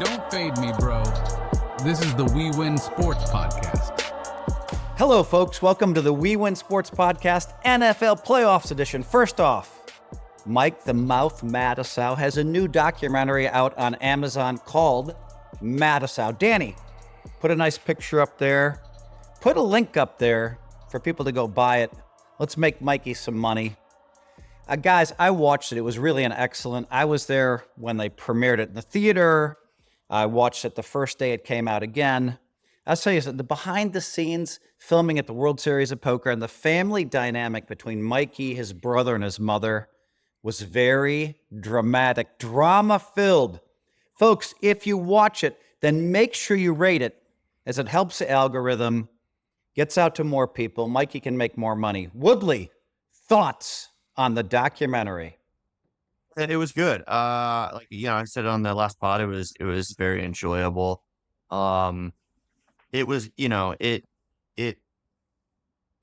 Don't fade me, bro. This is the WeWin Sports Podcast. Hello, folks. Welcome to the WeWin Sports Podcast, NFL Playoffs Edition. First off, Mike the Mouth Matusow has a new documentary out on Amazon called Matusow. Danny, put a nice picture up there. Put a link up there for people to go buy it. Let's make Mikey some money. Guys, I watched it. It was really an excellent. I was there when they premiered it in the theater. I watched it the first day it came out again. I'll tell you, the behind the scenes filming at the World Series of Poker and the family dynamic between Mikey, his brother, and his mother was very dramatic, drama-filled. Folks, if you watch it, then make sure you rate it, as it helps the algorithm, gets out to more people. Mikey can make more money. Woodley, thoughts on the documentary? It was good. I said on the last pod, it was very enjoyable. It was, it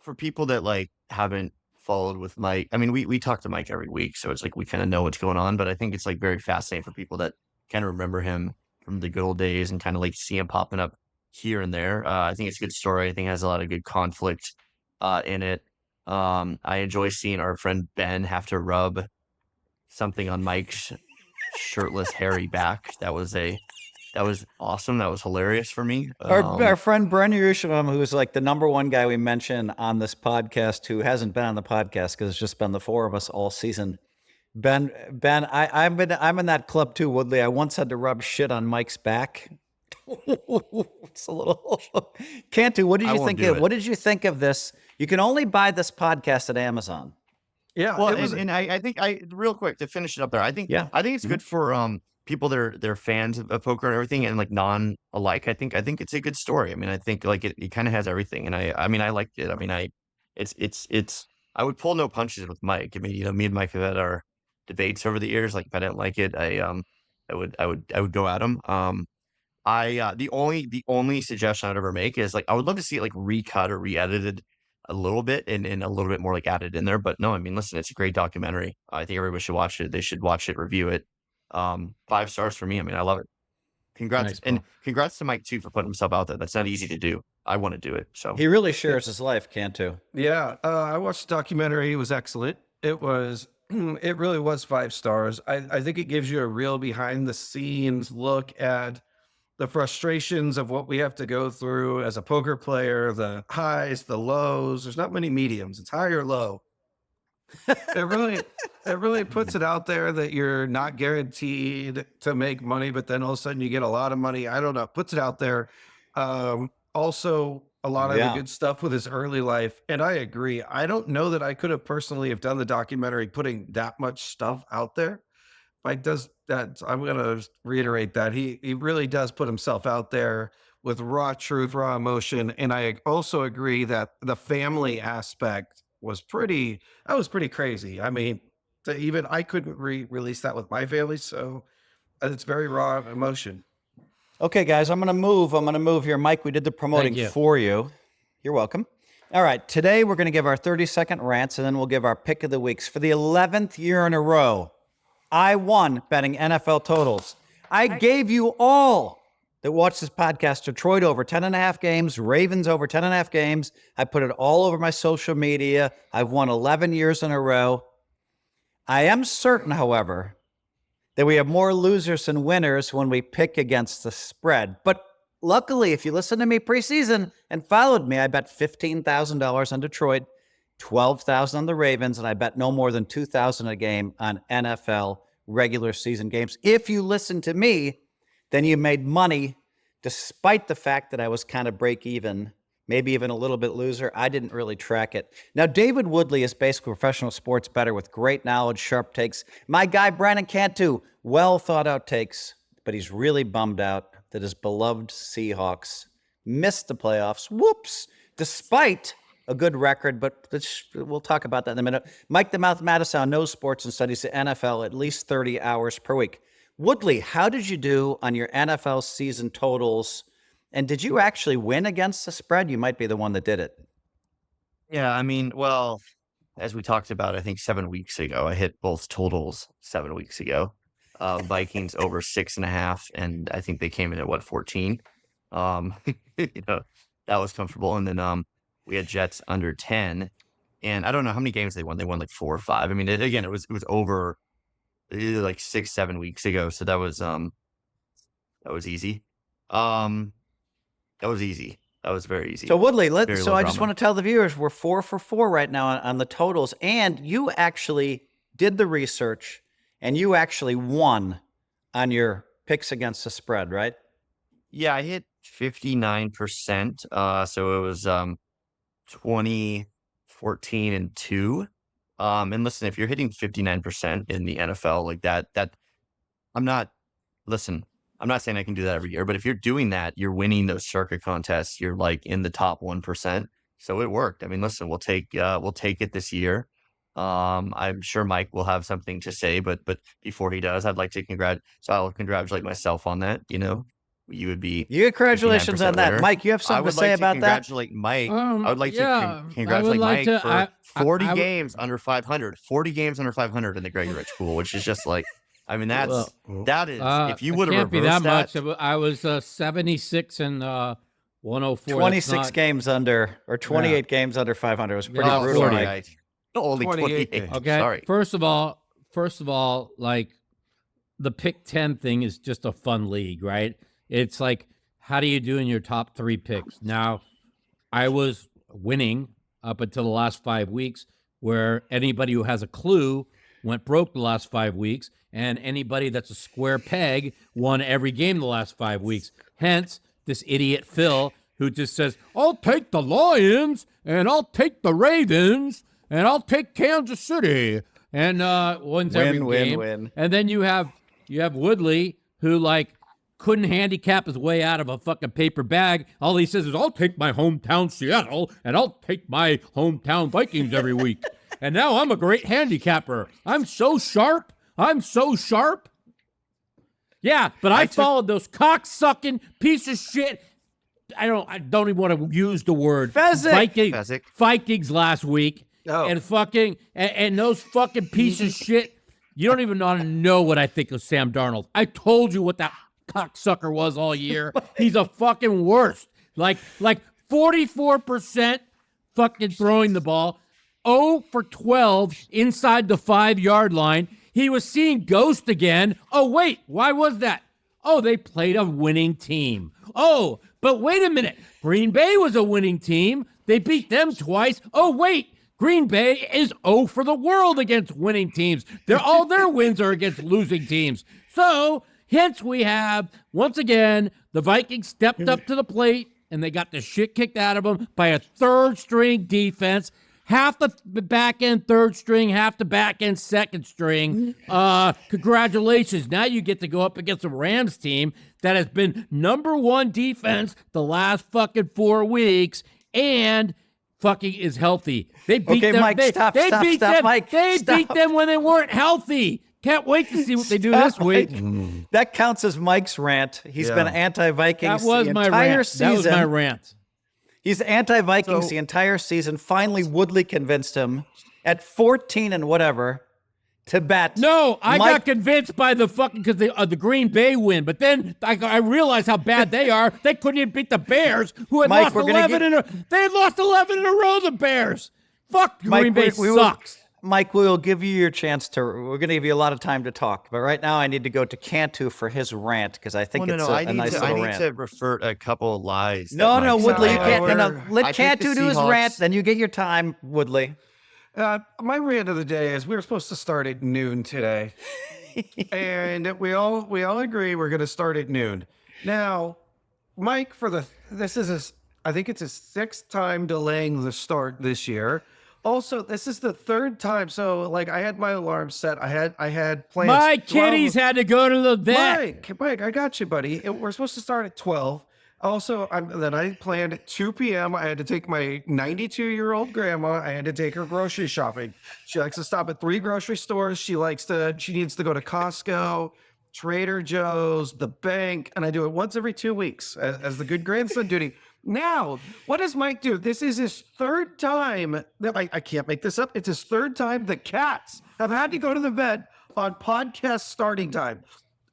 for people that haven't followed with Mike. I mean, we talk to Mike every week, so it's like we kind of know what's going on. But I think it's very fascinating for people that kind of remember him from the good old days and kind of see him popping up here and there. I think it's a good story. I think it has a lot of good conflict in it. I enjoy seeing our friend Ben have to rub something on Mike's shirtless, hairy back. That was awesome. That was hilarious for me. Our friend Brendan Yerushalayim, who is the number one guy we mention on this podcast, who hasn't been on the podcast because it's just been the four of us all season. Ben, I'm in that club too, Woodley. I once had to rub shit on Mike's back. It's a little. Cantu, what did you think? What did you think of this? You can only buy this podcast at Amazon. Yeah, well, I think real quick to finish it up there. I think it's good for people that are fans of poker and everything, and non-alike. I think it's a good story. I mean, I think it kind of has everything, and I liked it. I mean, I would pull no punches with Mike. I mean, me and Mike have had our debates over the years. If I didn't like it, I would go at him. The only suggestion I'd ever make is I would love to see it recut or re-edited a little bit and a little bit more added in there. But no, I mean, listen, it's a great documentary. I think everybody should watch it. They should watch it, review it. 5 stars for me. I mean, I love it. Congrats. Nice, congrats to Mike too for putting himself out there. That's not easy to do. I want to do it. So he really shares his life, Cantu. Yeah. I watched the documentary. It was excellent. It really was 5 stars. I think it gives you a real behind the scenes look at the frustrations of what we have to go through as a poker player, the highs, the lows. There's not many mediums. It's high or low. It really puts it out there that you're not guaranteed to make money, but then all of a sudden you get a lot of money. I don't know. Puts it out there. Also, a lot of the good stuff with his early life. And I agree. I don't know that I could have personally have done the documentary putting that much stuff out there. Mike does that. I'm going to reiterate that he really does put himself out there with raw truth, raw emotion. And I also agree that the family aspect was pretty crazy. I mean, I couldn't release that with my family. So it's very raw emotion. Okay, guys, I'm going to move here. Mike, we did the promoting for you. You're welcome. All right. Today, we're going to give our 30-second rants, and then we'll give our pick of the weeks. For the 11th year in a row, I won betting NFL totals. I gave you all that watch this podcast Detroit over 10.5 games, Ravens over 10.5 games. I put it all over my social media. I've won 11 years in a row. I am certain, however, that we have more losers than winners when we pick against the spread. But luckily, if you listened to me preseason and followed me, I bet $15,000 on Detroit, $12,000 on the Ravens, and I bet no more than $2,000 a game on NFL regular season games. If you listen to me, then you made money despite the fact that I was kind of break even, maybe even a little bit loser. I didn't really track it. Now, David Woodley is basically a professional sports bettor with great knowledge, sharp takes. My guy, Brandon Cantu, well thought out takes, but he's really bummed out that his beloved Seahawks missed the playoffs. Whoops. Despite a good record, but we'll talk about that in a minute. Mike the Mouth Matusow knows sports and studies the NFL at least 30 hours per week. Woodley, how did you do on your NFL season totals? And did you actually win against the spread? You might be the one that did it. Yeah, I mean, well, as we talked about, I think 7 weeks ago, I hit both totals 7 weeks ago. Vikings over 6.5, and I think they came in at 14. That was comfortable. And then we had Jets under 10, and I don't know how many games they won. They won like 4 or 5. I mean, it was over like 6-7 weeks ago, so that was easy. That was easy. That was very easy. So Woodley, I just want to tell the viewers we're 4 for 4 right now on the totals, and you actually did the research, and you actually won on your picks against the spread, right? Yeah, I hit 59%. So it was 20, 14, and 2. And listen, if you're hitting 59% in the NFL like that, I'm not saying I can do that every year, but if you're doing that, you're winning those circuit contests. You're like in the top 1%. So it worked. I mean, listen, we'll take it this year. I'm sure Mike will have something to say, but before he does, I'd like to I'll congratulate myself on that. You would be. Congratulations on that, winner. Mike. You have something to say about that? Congratulate Mike. I would like to congratulate Mike for 40 games under 500. 40 games under 500 in the Greg Rich pool, which is just like. I mean, that is if you would have reversed that much. I was 76 and 104. 26 games under, or 28 games under 500. It was pretty brutal. 48. Only 28. Okay. Sorry. First of all, like the pick 10 thing is just a fun league, right? It's like, how do you do in your top 3 picks? Now, I was winning up until the last 5 weeks, where anybody who has a clue went broke the last 5 weeks, and anybody that's a square peg won every game the last 5 weeks. Hence, this idiot Phil, who just says, I'll take the Lions, and I'll take the Ravens, and I'll take Kansas City, and wins every game. Win. And then you have Woodley, who like couldn't handicap his way out of a fucking paper bag. All he says is, I'll take my hometown Seattle, and I'll take my hometown Vikings every week. And now I'm a great handicapper. I'm so sharp. Yeah, but I followed those cock-sucking piece of shit. I don't even want to use the word Vikings last week. Oh. And those fucking piece of shit. You don't even want to know what I think of Sam Darnold. I told you what that cocksucker was all year. He's a fucking worst. Like 44% fucking throwing the ball. 0 for 12 inside the 5-yard line. He was seeing ghost again. Oh, wait, why was that? Oh, they played a winning team. Oh, but wait a minute. Green Bay was a winning team. They beat them twice. Oh, wait. Green Bay is 0 for the world against winning teams. All their wins are against losing teams. So, hence we have, once again, the Vikings stepped up to the plate, and they got the shit kicked out of them by a third-string defense. Half the back end third string, half the back end second string. Congratulations. Now you get to go up against a Rams team that has been number 1 defense the last fucking 4 weeks and fucking is healthy. They beat them. Mike, stop, Mike. They beat them when they weren't healthy. Can't wait to see what they do this week. That counts as Mike's rant. He's been anti-Vikings the entire season. That was my rant. He's anti-Vikings the entire season. Finally, Woodley convinced him at 14 and whatever to bet. No, I got convinced by the fucking because the Green Bay win, but then I realized how bad they are. They couldn't even beat the Bears, who had lost 11 in a. They had lost 11 in a row. The Bears. Fuck Green Bay sucks. Mike, we will give you your chance to. We're going to give you a lot of time to talk, but right now I need to go to Cantu for his rant because I think it's a nice little rant. I need to refer a couple of lies. No, Woodley, you can't. No, let Cantu do his rant, then you get your time, Woodley. My rant of the day is we were supposed to start at noon today, and we all agree we're going to start at noon. Now, Mike, I think it's his 6th time delaying the start this year. Also, this is the 3rd time. So, like, I had my alarm set. I had plans. My kitties had to go to the vet. Mike, I got you, buddy. We're supposed to start at 12. Also, then I planned at 2 p.m. I had to take my 92-year-old grandma. I had to take her grocery shopping. She likes to stop at 3 grocery stores. She needs to go to Costco, Trader Joe's, the bank, and I do it once every 2 weeks as the good grandson duty. Now, what does Mike do? This is his 3rd time. I can't make this up. It's his 3rd time the cats have had to go to the vet on podcast starting time.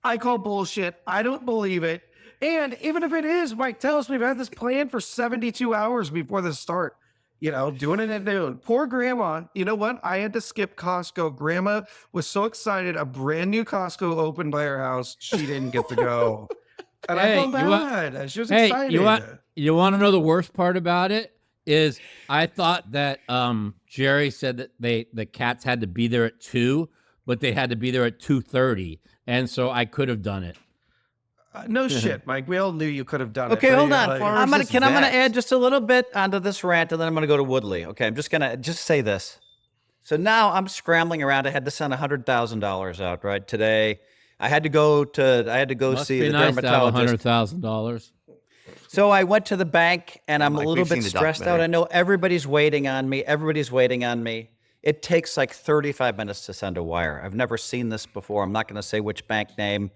I call bullshit. I don't believe it. And even if it is, Mike tells me we've had this plan for 72 hours before the start. Doing it at noon. Poor grandma. You know what? I had to skip Costco. Grandma was so excited. A brand new Costco opened by her house. She didn't get to go. And I felt bad. She was excited. You want to know the worst part about it? Is I thought that Jerry said that the cats had to be there at 2, but they had to be there at 2:30. And so I could have done it. No shit, Mike. We all knew you could have done it. Okay, hold on. I'm gonna add just a little bit onto this rant, and then I'm gonna go to Woodley. Okay, I'm just gonna say this. So now I'm scrambling around. I had to send $100,000 out right today. I had to go see the dermatologist. $100,000. So I went to the bank, and I'm a little bit stressed out. I know everybody's waiting on me. It takes like 35 minutes to send a wire. I've never seen this before. I'm not going to say which bank name.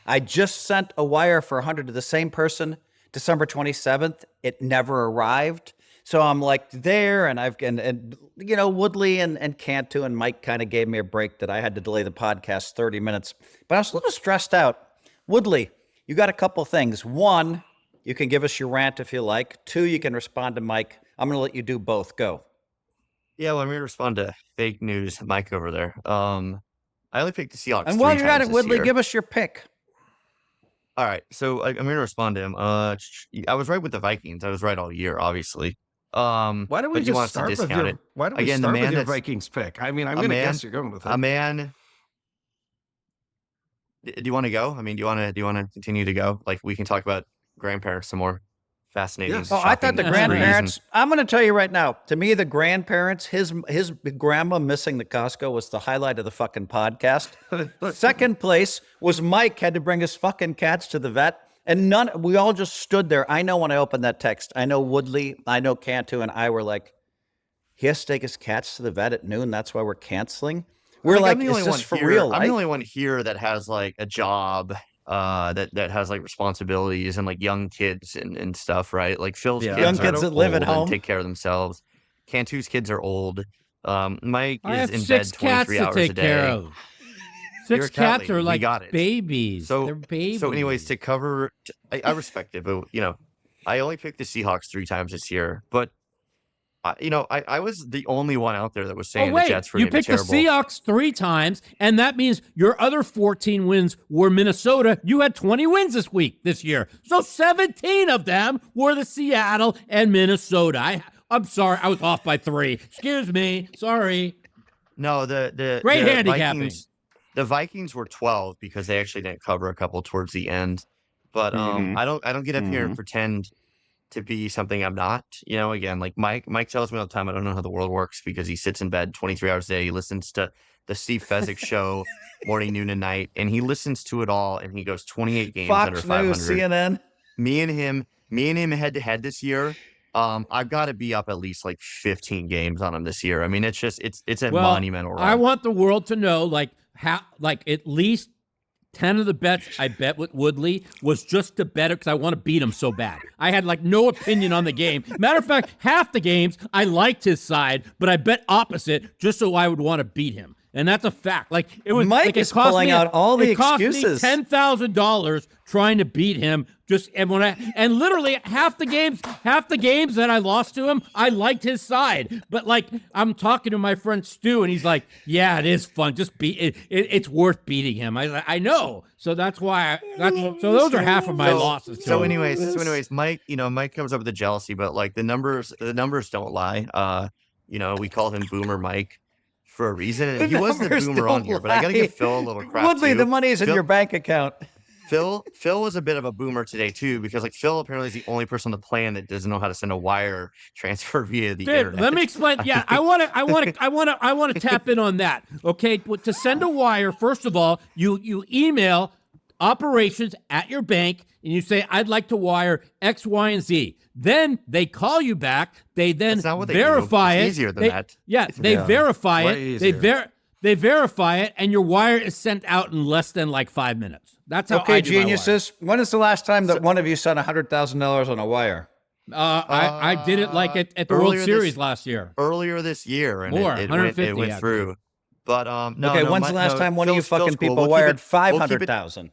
I just sent a wire for 100 to the same person December 27th. It never arrived. So I'm like there, and Woodley and Cantu and Mike kind of gave me a break that I had to delay the podcast 30 minutes. But I was a little stressed out. Woodley, you got a couple things. One, you can give us your rant if you like. 2, you can respond to Mike. I'm going to let you do both. Go. Yeah, well, I'm going to respond to fake news, Mike over there. I only picked the Seahawks. And while you're at it, Woodley, give us your pick. All right, so I'm going to respond to him. I was right with the Vikings. I was right all year, obviously. Why don't we just start with your Vikings pick? I mean, I'm going to guess you're going with it. A man. Do you want to go? I mean, do you want to continue to go? Like, we can talk about grandparents some more. Fascinating. Yes. Oh, I thought the grandparents. I'm going to tell you right now. To me, the grandparents, his grandma missing the Costco was the highlight of the fucking podcast. Second place was Mike had to bring his fucking cats to the vet, and we all just stood there. I know when I opened that text, I know Woodley, I know Cantu, and I were like, he has to take his cats to the vet at noon. That's why we're canceling. We're like, is this for real life? I'm the only one here that has like a job. That has like responsibilities and like young kids and stuff, right? Like Phil's kids that live at home, take care of themselves. Cantu's kids are old. Mike is in bed 23 hours a day. 6 cats are like babies. So they're babies. So anyways, to cover, I respect it, but I only picked the Seahawks 3 times this year, but. I was the only one out there that was saying the Jets were going to be terrible. You picked the Seahawks 3 times, and that means your other 14 wins were Minnesota. You had 20 wins this year. So 17 of them were the Seattle and Minnesota. I'm sorry, I was off by 3. Excuse me. Sorry. No, the great handicapping. Vikings, the Vikings were 12 because they actually didn't cover a couple towards the end. But I don't get up here and pretend to be something I'm not. Again, like Mike tells me all the time, I don't know how the world works because he sits in bed 23 hours a day. He listens to the Steve Fezzik show morning, noon, and night, and he listens to it all, and he goes 28 games under 500. Fox News, CNN. Me and him head to head this year. I've got to be up at least like 15 games on him this year. I mean, it's a monumental run. I want the world to know at least 10 of the bets I bet with Woodley was just to bet it because I want to beat him so bad. I had no opinion on the game. Matter of fact, half the games I liked his side, but I bet opposite just so I would want to beat him. And that's a fact. It was Mike is pulling out all the excuses. It cost me $10,000 trying to beat him. And literally half the games that I lost to him, I liked his side. But I'm talking to my friend Stu, and he's like, "Yeah, it is fun. Just beat it. It's worth beating him." I know. So that's why. So those are half of my losses. So anyways, Mike comes up with the jealousy, but the numbers don't lie. We call him Boomer Mike for a reason. And he was the boomer on here, but I got to give Phil a little crap Woodley, too. the money's in your bank account. Phil was a bit of a boomer today too, because Phil apparently is the only person on the plan that doesn't know how to send a wire transfer via the internet. Let me explain. Yeah, I want to tap in on that. Okay, to send a wire, first of all, you email operations at your bank and you say, "I'd like to wire X, Y, and Z." Then they call you back. They then verify it. It's easier than that. Yeah, they verify it. They verify it, and your wire is sent out in less than 5 minutes. That's how. Okay, geniuses. When is the last time that one of you sent $100,000 on a wire? I did it at the World Series last year. Earlier this year, and More, it 150 went through. But no. Okay, no, when's the last time one of you fucking Phil's cool. people wired 500,000?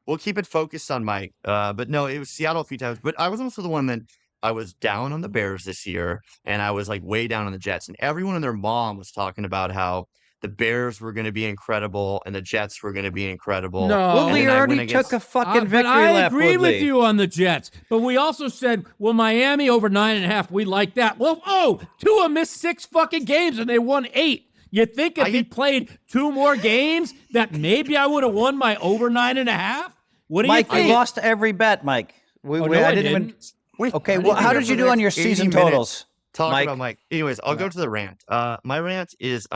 We'll keep it focused on Mike. But no, it was Seattle a few times. But I was also the one that I was down on the Bears this year, and I was like way down on the Jets. And everyone and their mom was talking about how the Bears were going to be incredible and the Jets were going to be incredible. No. Woodley already took a fucking victory but I lap, agree Woodley. with you on the Jets. But we also said, well, Miami over 9.5, we like that. Well, Tua missed 6 fucking games and they won 8. You think if he played 2 more games that maybe I would have won my over 9.5? What do Mike, you think? you lost every bet, Mike. I didn't. Okay, well, how did you do on your season totals? Talk about Mike. Anyways, I'll go to the rant. My rant is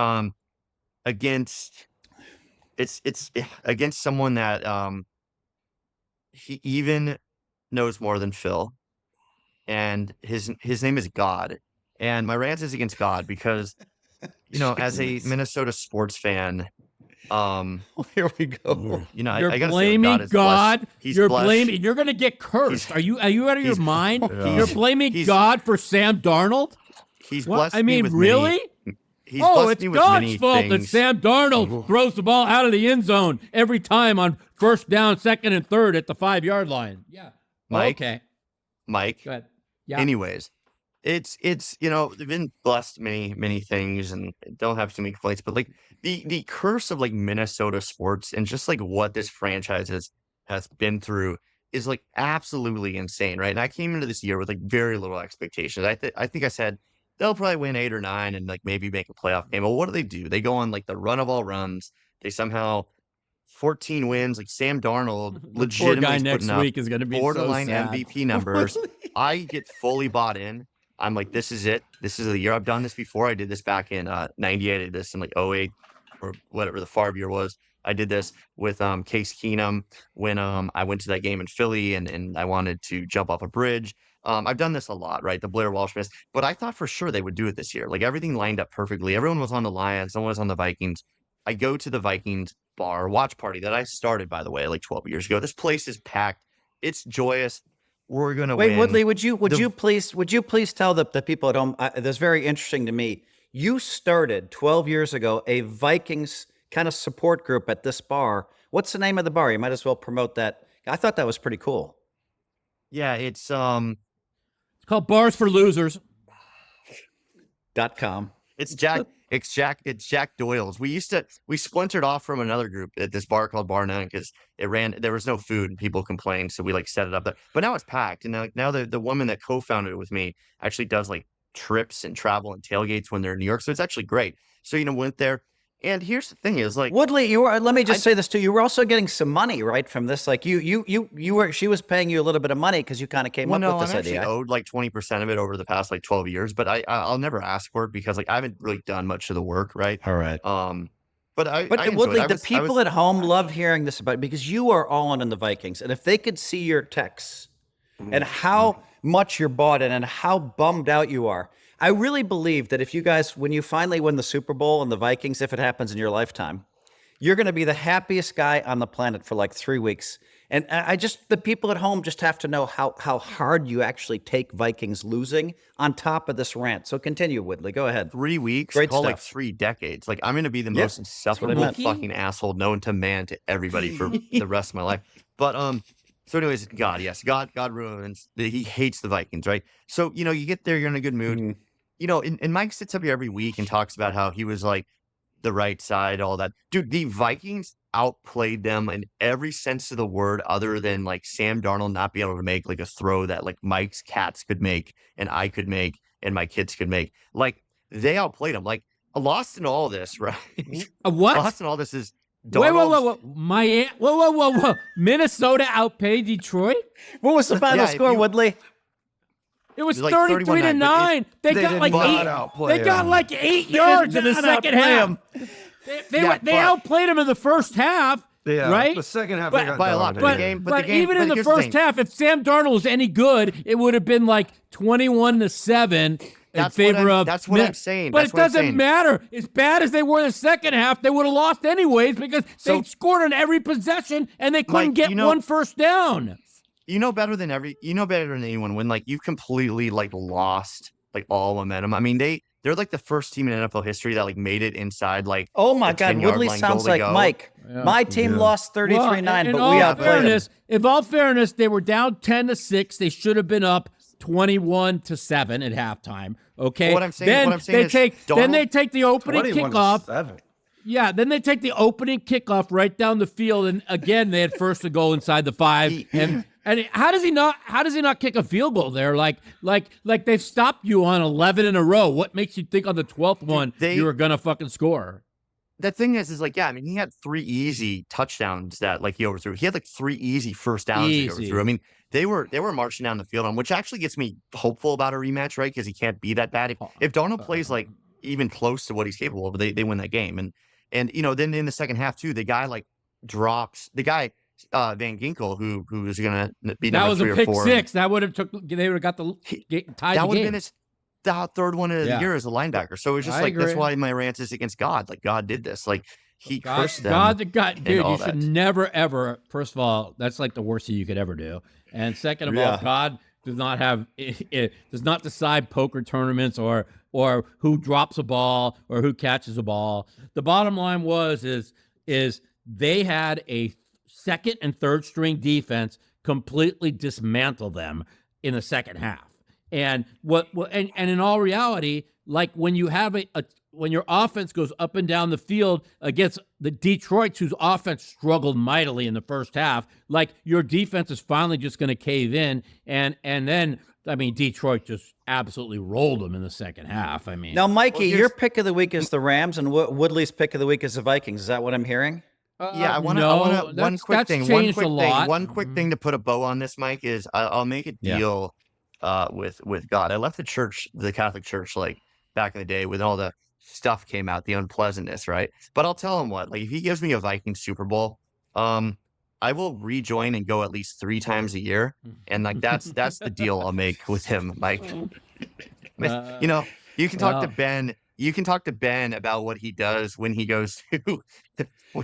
against against someone that he even knows more than Phil, and his name is God. And my rant is against God because, as a Minnesota sports fan, here we go. You're I gotta blaming say God. You're blessed. blaming. You're gonna get cursed. Are you out of your mind? Yeah. You're blaming God for Sam Darnold. He's What? blessed I me mean, with really? He's Oh, blessed it's me with God's many fault that things. Sam Darnold throws the ball out of the end zone every time on first down, second, and third at the 5-yard line. Yeah. Mike. Okay. Mike. Go ahead. Yeah. Anyways, it's they've been blessed many things and don't have too many complaints, but like the curse of like Minnesota sports and just like what this franchise has been through is like absolutely insane, right? And I came into this year with like very little expectations. I think I said they'll probably win 8 or 9 and like maybe make a playoff game. Well, what do? They go on like the run of all runs. They somehow 14 wins. Like Sam Darnold, The poor legitimately guy next putting up week is going to be borderline so sad. MVP numbers. I get fully bought in. I'm like, this is it. This is the year. I've done this before. I did this back in 98. I did this in like 08 or whatever the Favre year was. I did this with Case Keenum when I went to that game in Philly and I wanted to jump off a bridge. I've done this a lot, right? The Blair Walsh miss. But I thought for sure they would do it this year. Like everything lined up perfectly. Everyone was on the Lions. Someone was on the Vikings. I go to the Vikings bar watch party that I started, by the way, like 12 years ago. This place is packed. It's joyous. We're gonna win. Wait, Woodley, would you please tell the people at home? That's very interesting to me. You started 12 years ago a Vikings kind of support group at this bar. What's the name of the bar? You might as well promote that. I thought that was pretty cool. Yeah, it's called Bars for Losers. .com. It's Jack Doyle's. We splintered off from another group at this bar called Bar None because there was no food and people complained, so we like set it up there. But now it's packed, and now the woman that co-founded it with me actually does like trips and travel and tailgates when they're in New York, so it's actually great. So went there, and here's the thing is like Woodley, let me just say this too. You were also getting some money, right, from this. Like she was paying you a little bit of money because you kind of came up with this I'm idea. actually owed like 20% of it over the past like 12 years, but I'll never ask for it because like I haven't really done much of the work, right? All right. But I Woodley, the people at home love hearing this about it because you are all in the Vikings, and if they could see your texts and how much you're bought in and how bummed out you are. I really believe that if you guys, when you finally win the Super Bowl and the Vikings, if it happens in your lifetime, you're going to be the happiest guy on the planet for like 3 weeks. And the people at home just have to know how hard you actually take Vikings losing on top of this rant. So continue, Woodley. Go ahead. 3 weeks, Great call stuff. like 3 decades. Like I'm going to be the most insufferable fucking asshole known to man to everybody for the rest of my life. But so anyways, God ruins. He hates the Vikings, right? So you get there, you're in a good mood. Mm-hmm. And Mike sits up here every week and talks about how he was like the right side, all that. Dude, the Vikings outplayed them in every sense of the word other than like Sam Darnold not being able to make like a throw that like Mike's cats could make and I could make and my kids could make. Like they outplayed them. Like a loss in all this, right? What? Lost in all this is Wait. Whoa. Minnesota outpaid Detroit? What was the final score, Woodley? It was like 33-9. They got like 8 yards in the second half. They outplayed them in the first half, right? The second half by a lot. But even in the first half, if Sam Darnold was any good, it would have been like 21-7 in favor of. That's what I'm saying. But it doesn't matter. As bad as they were in the second half, they would have lost anyways because they scored on every possession and they couldn't get one first down. You know better than anyone when like you've completely like lost like all momentum. I mean, they're like the first team in NFL history that like made it inside like. Oh my God, Woodley sounds like Mike. Yeah. My team lost 33-9, but we outplayed them. In all fairness, they were down 10-6. They should have been up 21-7 at halftime. Okay. Well, what I'm saying is they take the opening kickoff. Yeah, then they take the opening kickoff right down the field, and again they had first to goal inside the 5. And how does he not kick a field goal there? Like they've stopped you on 11 in a row. What makes you think on the 12th one you were gonna fucking score? The thing is like, yeah, I mean, he had 3 easy touchdowns that like he overthrew. He had like 3 easy first downs that he overthrew. I mean, they were marching down the field on, which actually gets me hopeful about a rematch, right? Because he can't be that bad. If Darnold plays like even close to what he's capable of, they win that game. And you know, then in the second half too, the guy like drops the guy. Van Ginkel, who was going to be number 3 or 4. That was a pick 6. That would have they would have got the tied. That would have been his third one of the year as a linebacker. So it's just that's why my rant is against God. Like God did this. Like he cursed them. God, dude, you should never ever. First of all, that's like the worst thing you could ever do. And second of all, God does not have does not decide poker tournaments or who drops a ball or who catches a ball. The bottom line is they had a second and third string defense completely dismantle them in the second half. And and in all reality, like when you have when your offense goes up and down the field against the Detroits, whose offense struggled mightily in the first half, like your defense is finally just going to cave in. And then, I mean, Detroit just absolutely rolled them in the second half. I mean, now, Mikey, your pick of the week is the Rams, and Woodley's pick of the week is the Vikings. Is that what I'm hearing? I want to one quick thing to put a bow on this, Mike, is I'll make a deal with God. I left the Catholic Church, like back in the day when all the stuff came out, the unpleasantness, right? But I'll tell him what, like if he gives me a Vikings Super Bowl, I will rejoin and go at least 3 times a year. And like that's the deal I'll make with him, Mike. You know, you can talk to Ben. You can talk to Ben about what he does when he goes to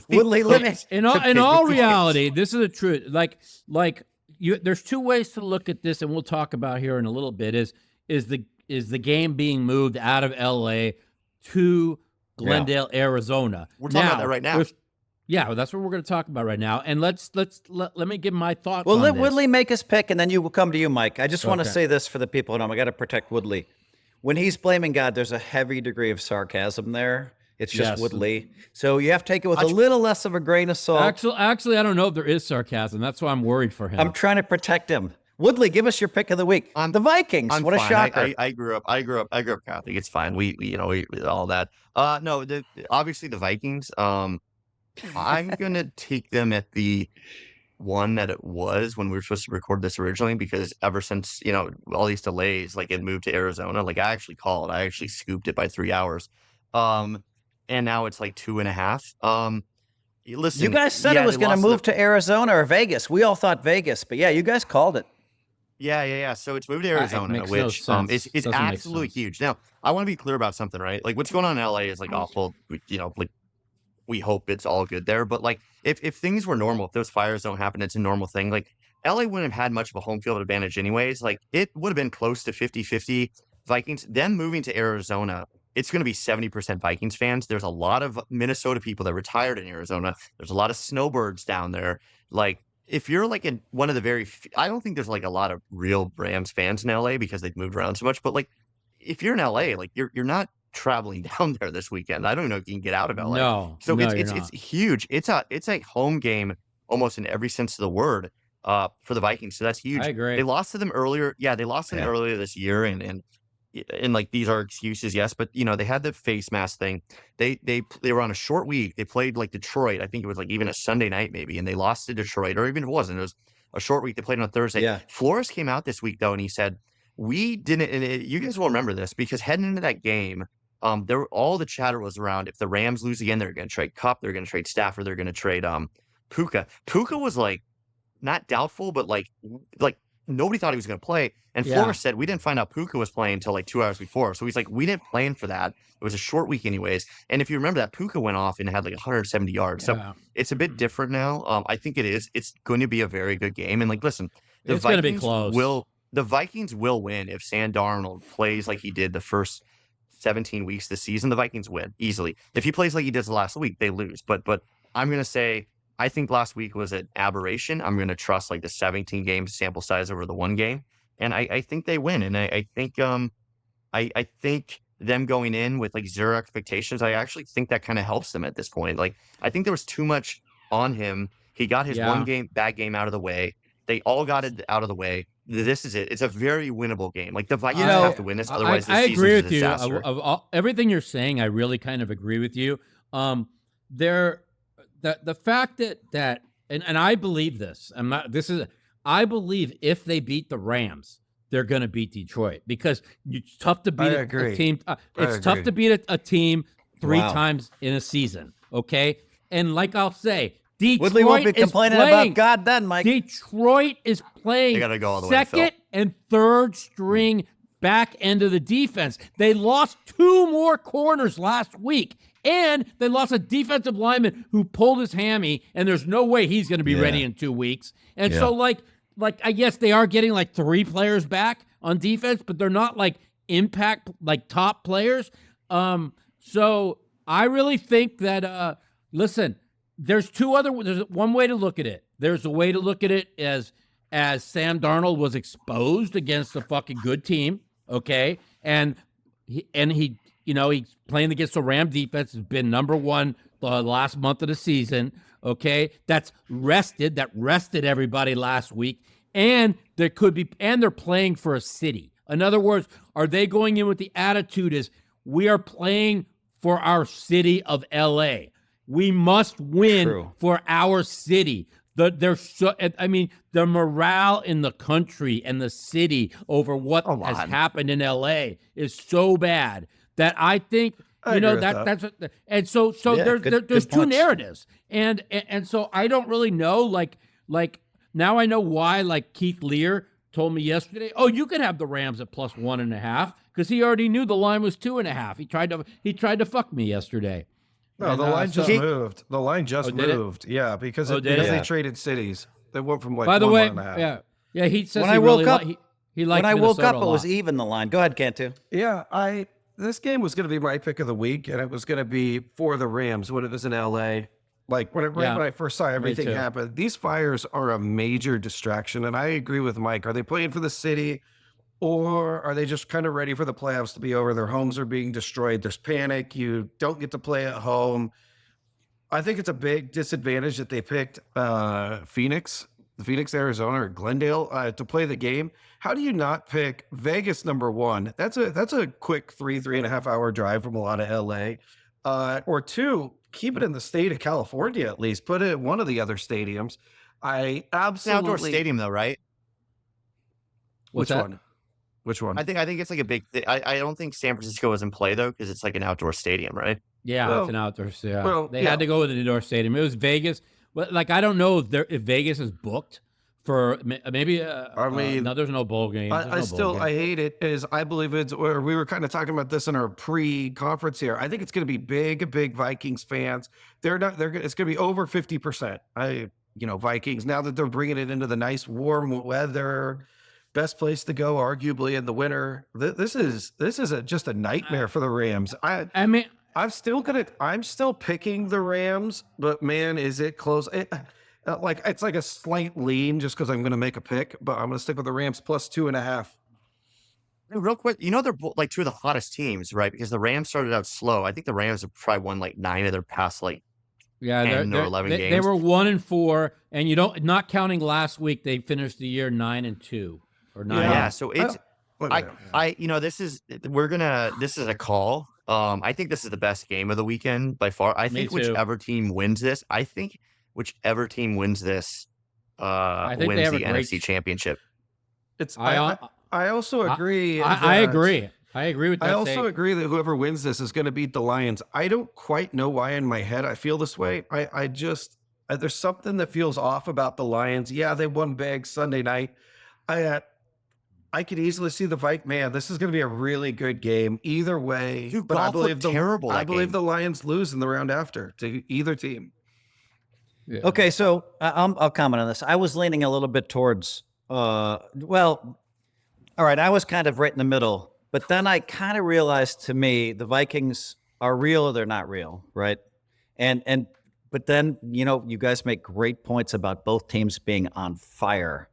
Woodley limits. In all reality, this is the truth. Like there's 2 ways to look at this, and we'll talk about here in a little bit. Is the game being moved out of LA to Glendale, Arizona? We're talking about that right now. Yeah, that's what we're going to talk about right now. And let me give my thoughts. Well, let Woodley make his pick, and then you will come to you, Mike. I just want to say this for the people at home. I got to protect Woodley. When he's blaming God, there's a heavy degree of sarcasm there. It's just Woodley. So you have to take it with a little less of a grain of salt. Actually, I don't know if there is sarcasm. That's why I'm worried for him. I'm trying to protect him. Woodley, give us your pick of the week. The Vikings. What a shocker! I grew up Catholic. It's fine. We all that. No, obviously the Vikings. I'm gonna take them at the one that it was when we were supposed to record this originally, because ever since all these delays, like it moved to Arizona. Like I actually scooped it by 3 hours, and now it's like 2.5. Listen, you guys said it was going to move to Arizona or Vegas. We all thought Vegas, but you guys called it. Yeah. So it's moved to Arizona, which is absolutely huge. Now I want to be clear about something, right? Like what's going on in LA is like awful. Like we hope it's all good there, but like if things were normal, if those fires don't happen, it's a normal thing. Like LA wouldn't have had much of a home field advantage anyways. Like it would have been close to 50-50 Vikings. Them moving to Arizona, it's going to be 70% Vikings fans. There's a lot of Minnesota people that retired in Arizona. There's a lot of snowbirds down there. Like if you're like in one of the I don't think there's like a lot of real Rams fans in LA because they've moved around so much. But like if you're in LA, like you're not traveling down there this weekend. I don't know if you can get out of LA. No, so it's huge. It's a home game almost in every sense of the word for the Vikings. So that's huge. I agree. They lost to them earlier. Yeah, they lost to them earlier this year, and like these are excuses, yes, but they had the face mask thing. They were on a short week. They played like Detroit. I think it was like even a Sunday night maybe, and they lost to Detroit, or even if it wasn't. It was a short week. They played on Thursday. Yeah. Flores came out this week though, and he said, "We didn't." And you guys will remember this because heading into that game, all the chatter was around if the Rams lose again, they're going to trade Kupp, they're going to trade Stafford, they're going to trade Puka. Puka was like not doubtful, but like nobody thought he was going to play. And Flores said, we didn't find out Puka was playing until like 2 hours before. So he's like, we didn't plan for that. It was a short week anyways. And if you remember that, Puka went off and had like 170 yards. So it's a bit different now. I think it is. It's going to be a very good game. And like, listen, it's going to be close. The Vikings will win if Sam Darnold plays like he did the first 17 weeks this season, the Vikings win easily. If he plays like he did last week, they lose. But I'm going to say I think last week was an aberration. I'm going to trust like the 17 game sample size over the one game, and I think they win. And I think I think them going in with like zero expectations, I actually think that kind of helps them at this point. Like I think there was too much on him. He got his bad game out of the way. They all got it out of the way. This is it. It's a very winnable game. Like the Vikings have to win this, otherwise I this agree season's with a you. disaster. Of everything you're saying, I really kind of agree with you. The fact that and I believe this. I believe if they beat the Rams, they're going to beat Detroit, because it's tough to beat a team. It's tough to beat a team three times in a season. Okay, and like I'll say, Detroit Woodley won't be complaining about God then, Mike. Detroit is playing They gotta go all the way, second and third string back end of the defense. They lost 2 more corners last week, and they lost a defensive lineman who pulled his hammy, and there's no way he's going to be ready in 2 weeks. And so, like I guess they are getting like 3 players back on defense, but they're not like impact, like top players. So I really think that, listen, there's one way to look at it. There's a way to look at it as Sam Darnold was exposed against a fucking good team, okay? And he's playing against the Ram defense, has been number 1 the last month of the season, okay? That rested everybody last week. And they're playing for a city. In other words, are they going in with the attitude is we are playing for our city of LA. We must win for our city. The morale in the country and the city over what has happened in LA is so bad that I think there's 2 narratives, and so I don't really know. Like now I know why. Like Keith Lear told me yesterday, oh, you could have the Rams at plus 1.5 because he already knew the line was 2.5. He tried to fuck me yesterday. No, the line just moved. The line just moved. Yeah, because they traded cities. They went from like. By the way, 1.5. yeah. He says when he I woke up, he liked when I woke Minnesota up, it was even the line. Go ahead, Cantu. Yeah, this game was going to be my pick of the week, and it was going to be for the Rams when it was in LA. Like when I first saw everything happen, these fires are a major distraction, and I agree with Mike. Are they playing for the city, or are they just kind of ready for the playoffs to be over? Their homes are being destroyed. There's panic. You don't get to play at home. I think it's a big disadvantage that they picked Phoenix, Arizona, or Glendale to play the game. How do you not pick Vegas number 1? That's a quick 3.5 hour drive from a lot of LA. Or 2, keep it in the state of California at least. Put it in one of the other stadiums. It's an outdoor stadium though, right? Which one? I think it's like a big thing. I don't think San Francisco was in play though, because it's like an outdoor stadium, right? Yeah, it's an outdoor stadium. Well, they had to go with an indoor stadium. It was Vegas. Like I don't know if Vegas is booked for maybe. No, there's no bowl games. I hate it. I believe we were kind of talking about this in our pre-conference here. I think it's going to be big Vikings fans. It's going to be over 50%. Vikings, now that they're bringing it into the nice warm weather, best place to go arguably in the winter. This is just a nightmare for the Rams. I'm still picking the Rams, but man, is it close. It's like a slight lean just because I'm going to make a pick, but I'm going to stick with the Rams plus 2.5. Real quick, they're like 2 of the hottest teams, right? Because the Rams started out slow. I think the Rams have probably won like 9 of their past 10 or 11 games. They were 1-4, and not counting last week, they finished the year 9-2 or 9. Yeah, so it's this is a call. I think this is the best game of the weekend by far. I think whichever team wins this, wins the NFC Championship. I also agree. I agree. I agree with that. I also agree that whoever wins this is going to beat the Lions. I don't quite know why in my head I feel this way. I just there's something that feels off about the Lions. Yeah, they won big Sunday night. I could easily see the Vikings. Man, this is going to be a really good game either way. Dude, but I believe the Lions lose in the round after to either team. Yeah. Okay, so I'll comment on this. I was leaning a little bit towards, all right, I was kind of right in the middle But then I kind of realized, to me, the Vikings are real or they're not real, right? But then, you guys make great points about both teams being on fire.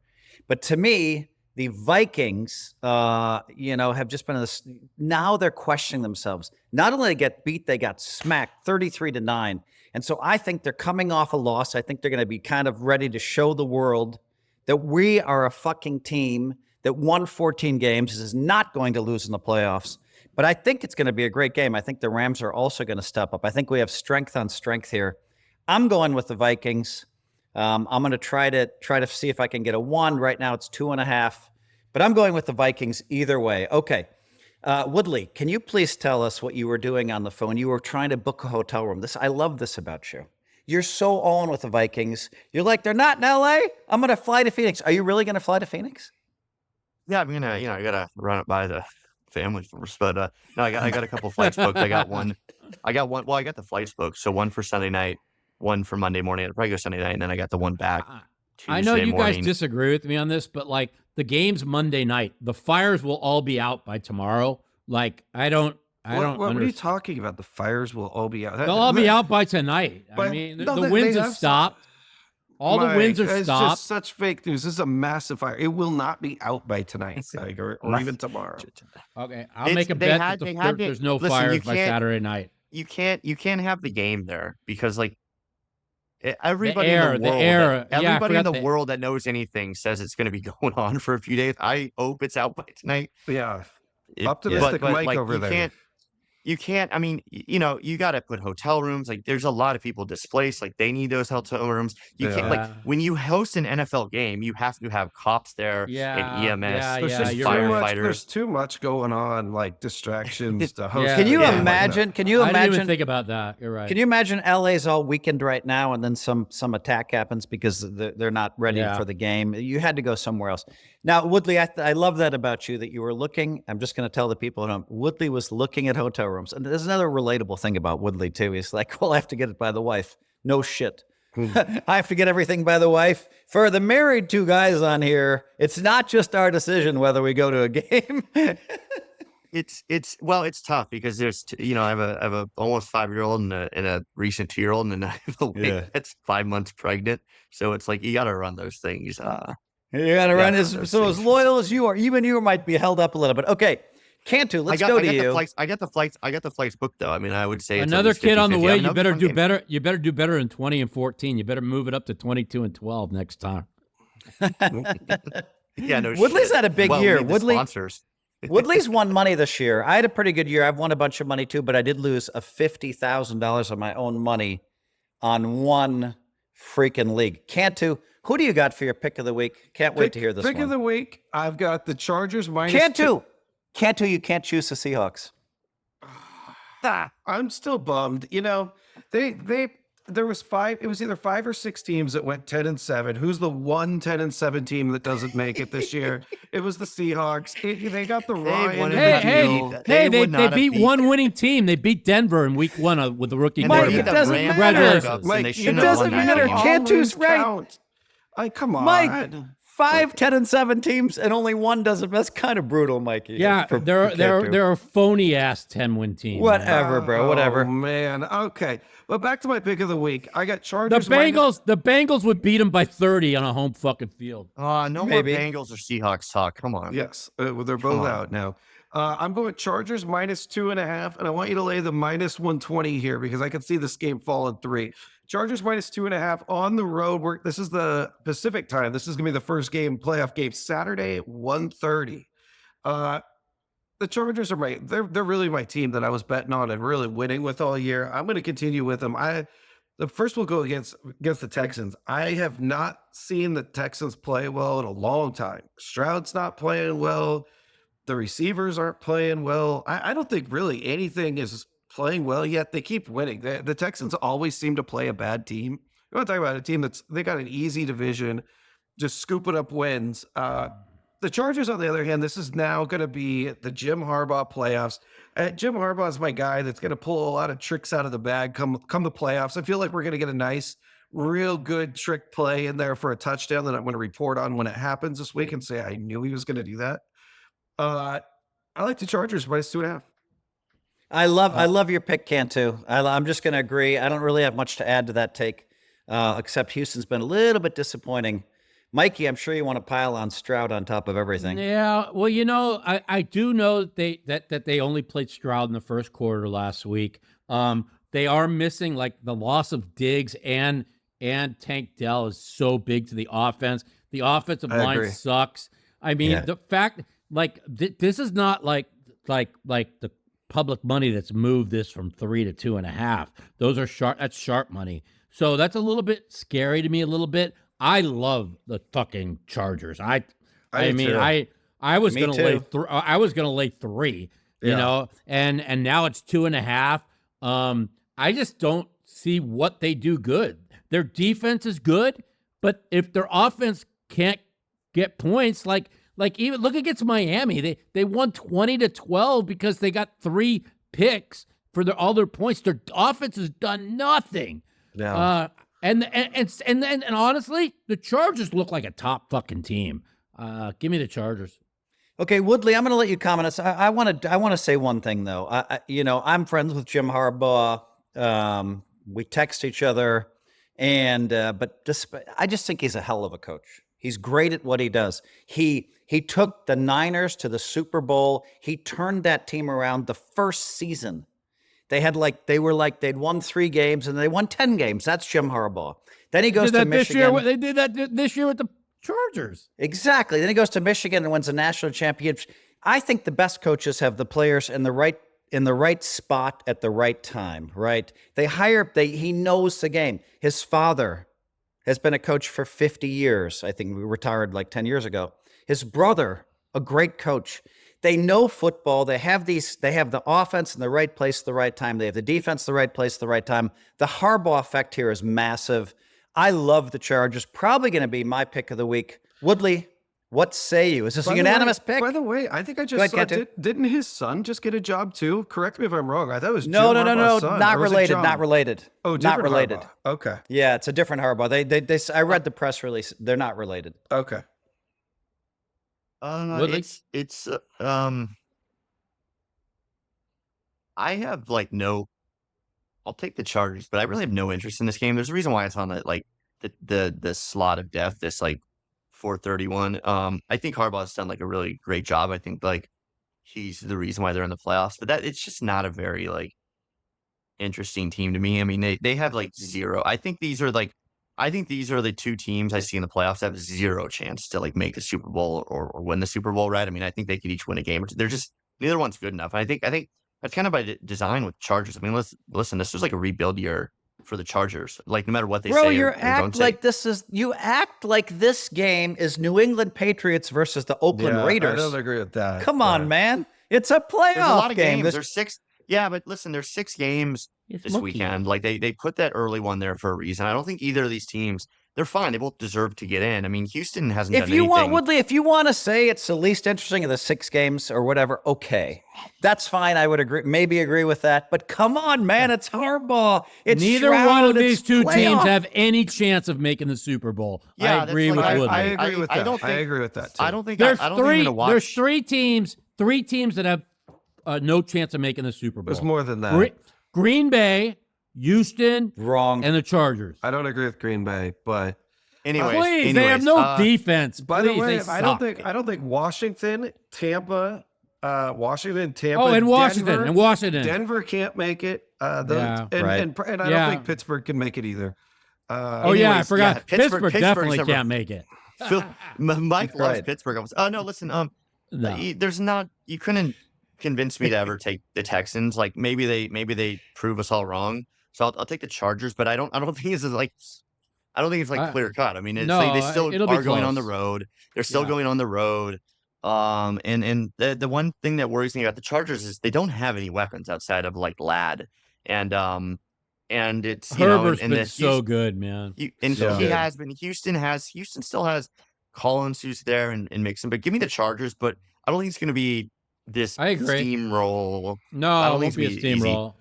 But to me, the Vikings, have just been in this. Now they're questioning themselves. Not only they get beat, they got smacked 33-9. And so I think they're coming off a loss. I think they're going to be kind of ready to show the world that we are a fucking team that won 14 games, is not going to lose in the playoffs. But I think it's going to be a great game. I think the Rams are also going to step up. I think we have strength on strength here. I'm going with the Vikings. I'm going to try to see if I can get a 1. Right now it's 2.5, but I'm going with the Vikings either way. Okay. Woodley, can you please tell us what you were doing on the phone? You were trying to book a hotel room. I love this about you. You're so on with the Vikings. You're like, they're not in LA. I'm going to fly to Phoenix. Are you really going to fly to Phoenix? Yeah, I'm gonna, I gotta run it by the family first. But no, I got a couple flights booked. I got one. Well, I got the flights booked. So one for Sunday night, one for Monday morning. I'd probably go Sunday night, and then I got the one back I know you morning. guys disagree with me on this, but like the game's Monday night. The fires will all be out by tomorrow. Like I don't. What are you talking about? The fires will all be out. They'll all be out by tonight. I mean, the winds have stopped. All the winds are it's stopped. Just such fake news. This is a massive fire. It will not be out by tonight, or even tomorrow. Okay, I'll make a bet that there's no fires by Saturday night. You can't have the game there because like everybody in the world that knows anything says it's going to be going on for a few days. I hope it's out by tonight. Yeah, optimistic Mike like, over there. You can't, I mean, you got to put hotel rooms. Like, there's a lot of people displaced. Like, they need those hotel rooms. You can't, like, when you host an NFL game, you have to have cops there and EMS, firefighters. There's too much going on, like distractions to host. Can you imagine? I didn't even think about that. You're right. Can you imagine LA's all weekend right now and then some attack happens because they're not ready for the game? You had to go somewhere else. Now, Woodley, I love that about you, that you were looking. I'm just going to tell the people at home, Woodley was looking at hotel rooms. And there's another relatable thing about Woodley, too. He's like, well, I have to get it by the wife. No shit. I have to get everything by the wife. For the married two guys on here, it's not just our decision whether we go to a game. It's tough because there's, I have a almost 5-year-old and a recent 2-year-old, and then I have a wife that's 5 months pregnant. So it's like, you got to run those things. You got to run as loyal as you are. Even you might be held up a little bit. Okay, Cantu, let's go to you. I got the flights booked though. I mean, I would say another kid on the way. You better do better. You better do better in 20 and 14. You better move it up to 22 and 12 next time. Yeah, no. Woodley's had a big year. Woodley's won money this year. I had a pretty good year. I've won a bunch of money too, but I did lose $50,000 of my own money on one freaking league. Cantu, who do you got for your pick of the week? Can't wait to hear this pick one. Of the week, I've got the Chargers minus Cantu, you can't choose the Seahawks. I'm still bummed. There was 5. It was either 5 or 6 teams that went 10-7. Who's the 10-7 team that doesn't make it this year? It was the Seahawks. They got the Ryan. They beat one winning team. They beat Denver in week 1 with the rookie quarterback. It doesn't matter. Mike, it doesn't matter. Cantu's right. Come on, Mike. 5, 10-7 teams and only one doesn't. That's kind of brutal, Mikey. Yeah, there are phony ass 10-win teams. Whatever, bro. Whatever. Oh man. Okay, but back to my pick of the week. I got Chargers. The Bengals would beat them by 30 on a home fucking field. No more Bengals or Seahawks talk. Come on. Yes, they're both out now. I'm going Chargers minus 2.5, and I want you to lay the minus 120 here because I can see this game falling 3. Chargers minus 2.5 on the road. This is the Pacific time. This is going to be the first playoff game, Saturday at 1:30. The Chargers are they're really my team that I was betting on and really winning with all year. I'm going to continue with them. The first we'll go against the Texans. I have not seen the Texans play well in a long time. Stroud's not playing well. The receivers aren't playing well. I don't think really anything is playing well yet. They keep winning. The Texans always seem to play a bad team. You want to talk about a team they got an easy division, just scooping up wins. The Chargers, on the other hand, this is now going to be the Jim Harbaugh playoffs. Jim Harbaugh is my guy that's going to pull a lot of tricks out of the bag come the playoffs. I feel like we're going to get a nice, real good trick play in there for a touchdown that I'm going to report on when it happens this week and say I knew he was going to do that. I like the Chargers minus 2.5. I love your pick, Cantu. I'm just going to agree. I don't really have much to add to that take, except Houston's been a little bit disappointing. Mikey, I'm sure you want to pile on Stroud on top of everything. Yeah, well, I do know that they only played Stroud in the first quarter last week. They are missing, like, the loss of Diggs and Tank Dell is so big to the offense. The offensive line sucks. I mean, the fact, like, this is not like the public money that's moved this from 3 to 2.5. Those are sharp. That's sharp money. So that's a little bit scary to me. A little bit. I love the fucking Chargers. I was gonna lay I was gonna lay 3. You know, and now it's 2.5. I just don't see what they do good. Their defense is good, but if their offense can't get points, like even look against Miami, they won 20-12 because they got 3 picks for all their points. Their offense has done nothing. Yeah. And honestly, the Chargers look like a top fucking team. Give me the Chargers. Okay, Woodley, I'm going to let you comment. I want to say one thing though. I'm friends with Jim Harbaugh. We text each other, but I just think he's a hell of a coach. He's great at what he does. He took the Niners to the Super Bowl. He turned that team around the first season. They'd won 3 games and they won 10 games. That's Jim Harbaugh. Then he goes to Michigan. They did that this year with the Chargers. Exactly. Then he goes to Michigan and wins a national championship. I think the best coaches have the players in the right spot at the right time, right? He knows the game. His father has been a coach for 50 years. I think we retired like 10 years ago. His brother, a great coach. They know football. They have the offense in the right place at the right time. They have the defense in the right place at the right time. The Harbaugh effect here is massive. I love the Chargers. Probably going to be my pick of the week. Woodley, what say you? Is this a unanimous pick? By the way, I think I just saw, didn't his son just get a job too? Correct me if I'm wrong. I thought it was no, son, not related. Not related. Oh, not related. Harbaugh. Okay. Yeah, it's a different Harbaugh. I read the press release. They're not related. Okay. It's I have I'll take the Chargers, but I really have no interest in this game. There's a reason why it's on the slot of death, this 431. I think Harbaugh's done a really great job. I think he's the reason why they're in the playoffs, but it's just not a very interesting team to me. I mean, they have 0. I think these are the 2 teams I see in the playoffs that have 0 chance to make the Super Bowl or win the Super Bowl, right? I mean, I think they could each win a game. They're just neither one's good enough. I think that's kind of by design with Chargers. I mean, listen, this was a rebuild year for the Chargers. No matter what they say, you act like this game is New England Patriots versus the Oakland Raiders. I don't agree with that. Come on, man. It's a playoff There's a lot of game. Games. There's 6. Yeah, but listen, there's 6 games this weekend. They put that early one there for a reason. I don't think either of these teams, they're fine. They both deserve to get in. I mean, Houston hasn't done anything. Woodley, if you want to say it's the least interesting of the 6 games or whatever, okay. That's fine. I would agree with that. But come on, man, it's Harbaugh. It's neither Stroud, one of these 2 playoff. teams have any chance of making the Super Bowl. Yeah, I agree with Woodley. I agree with that. I agree with that too. I don't think there's I don't three. think I'm gonna watch. There's 3 teams that have no chance of making the Super Bowl. There's more than that. Green Bay, Houston, wrong, and the Chargers. I don't agree with Green Bay, but Anyways, they have no defense. By the way, I don't think Washington, Tampa. And Washington. Denver can't make it. And I don't think Pittsburgh can make it either. I forgot. Yeah, Pittsburgh definitely can't make it. Mike loves Pittsburgh. No, listen. There's not. You couldn't convince me to ever take the Texans. Maybe they prove us all wrong. So I'll take the Chargers, but I don't think it's clear cut. I mean, they still are going on the road. They're still going on the road. And the one thing that worries me about the Chargers is they don't have any weapons outside of Ladd, and it's Herbert's been so good, man. He has been. Houston still has Collins who's there and Mixon, but give me the Chargers. But I don't think it's going to be this steamroll. No, it won't be a steamroll.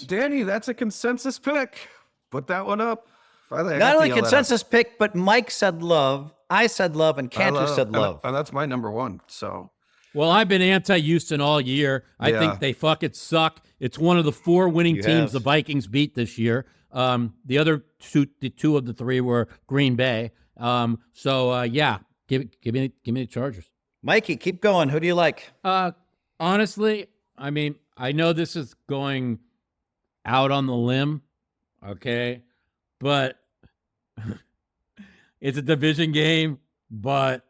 Danny, that's a consensus pick. Put that one up. Not only consensus pick, but Mike said love, I said love, and Cantu said love. And that's my number 1. So Well, I've been anti-Houston all year. I think they fucking suck. It's one of the 4 winning teams the Vikings beat this year. The other two of the 3 were Green Bay. Give me the Chargers. Mikey, keep going. Who do you like? Honestly, I mean, I know this is going out on the limb, okay, but it's a division game. But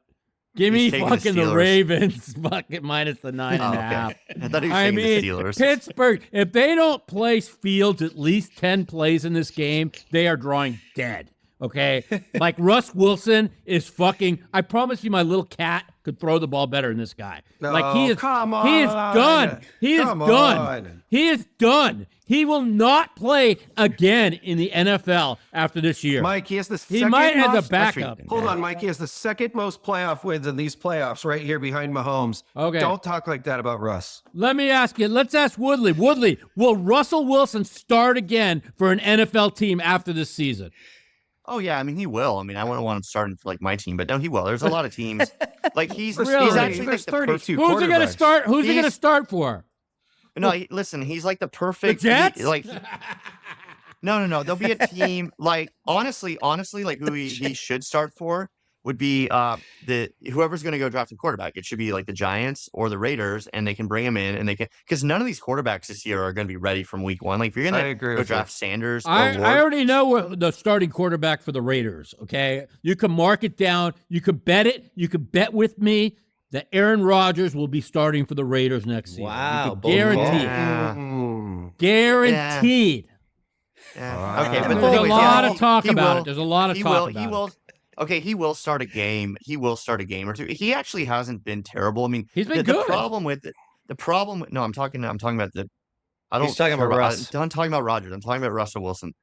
give me fucking the Ravens, fucking minus the 9.5. Okay. I thought he was saying the Steelers. Pittsburgh, if they don't play Fields at least 10 plays in this game, they are drawing dead. Okay? Like Russ Wilson is fucking, I promise you my little cat could throw the ball better than this guy. He is done. He is done. He will not play again in the NFL after this year. Mike, he has the second might as a backup. Hold on, Mike. He has the second most playoff wins in these playoffs right here behind Mahomes. Okay. Don't talk like that about Russ. Let me ask you. Let's ask Woodley. Woodley, will Russell Wilson start again for an NFL team after this season? Oh yeah, I mean he will. I mean I wouldn't want him starting for like my team, but no, he will. There's a lot of teams. Like he's actually like the 32. Who's he gonna start? Who's he gonna start for? No, listen, he's like the perfect. The Jets? No. There'll be a team like honestly, like who he should start for would be whoever's going to go draft a quarterback. It should be like the Giants or the Raiders, and they can bring him in, and they can because none of these quarterbacks this year are going to be ready from week 1. Like if you're going to go draft Sanders, I already know the starting quarterback for the Raiders. Okay, you can mark it down. You can bet it. You can bet with me that Aaron Rodgers will be starting for the Raiders next season. Wow, guaranteed. Guaranteed. Yeah. Okay, but there's a lot of talk about it. There's a lot of talk about it. Okay, he will start a game. He will start a game or two. He actually hasn't been terrible. I mean, he's been good. No, I'm talking about the. He's talking about Russ. I'm talking about Rodgers. I'm talking about Russell Wilson.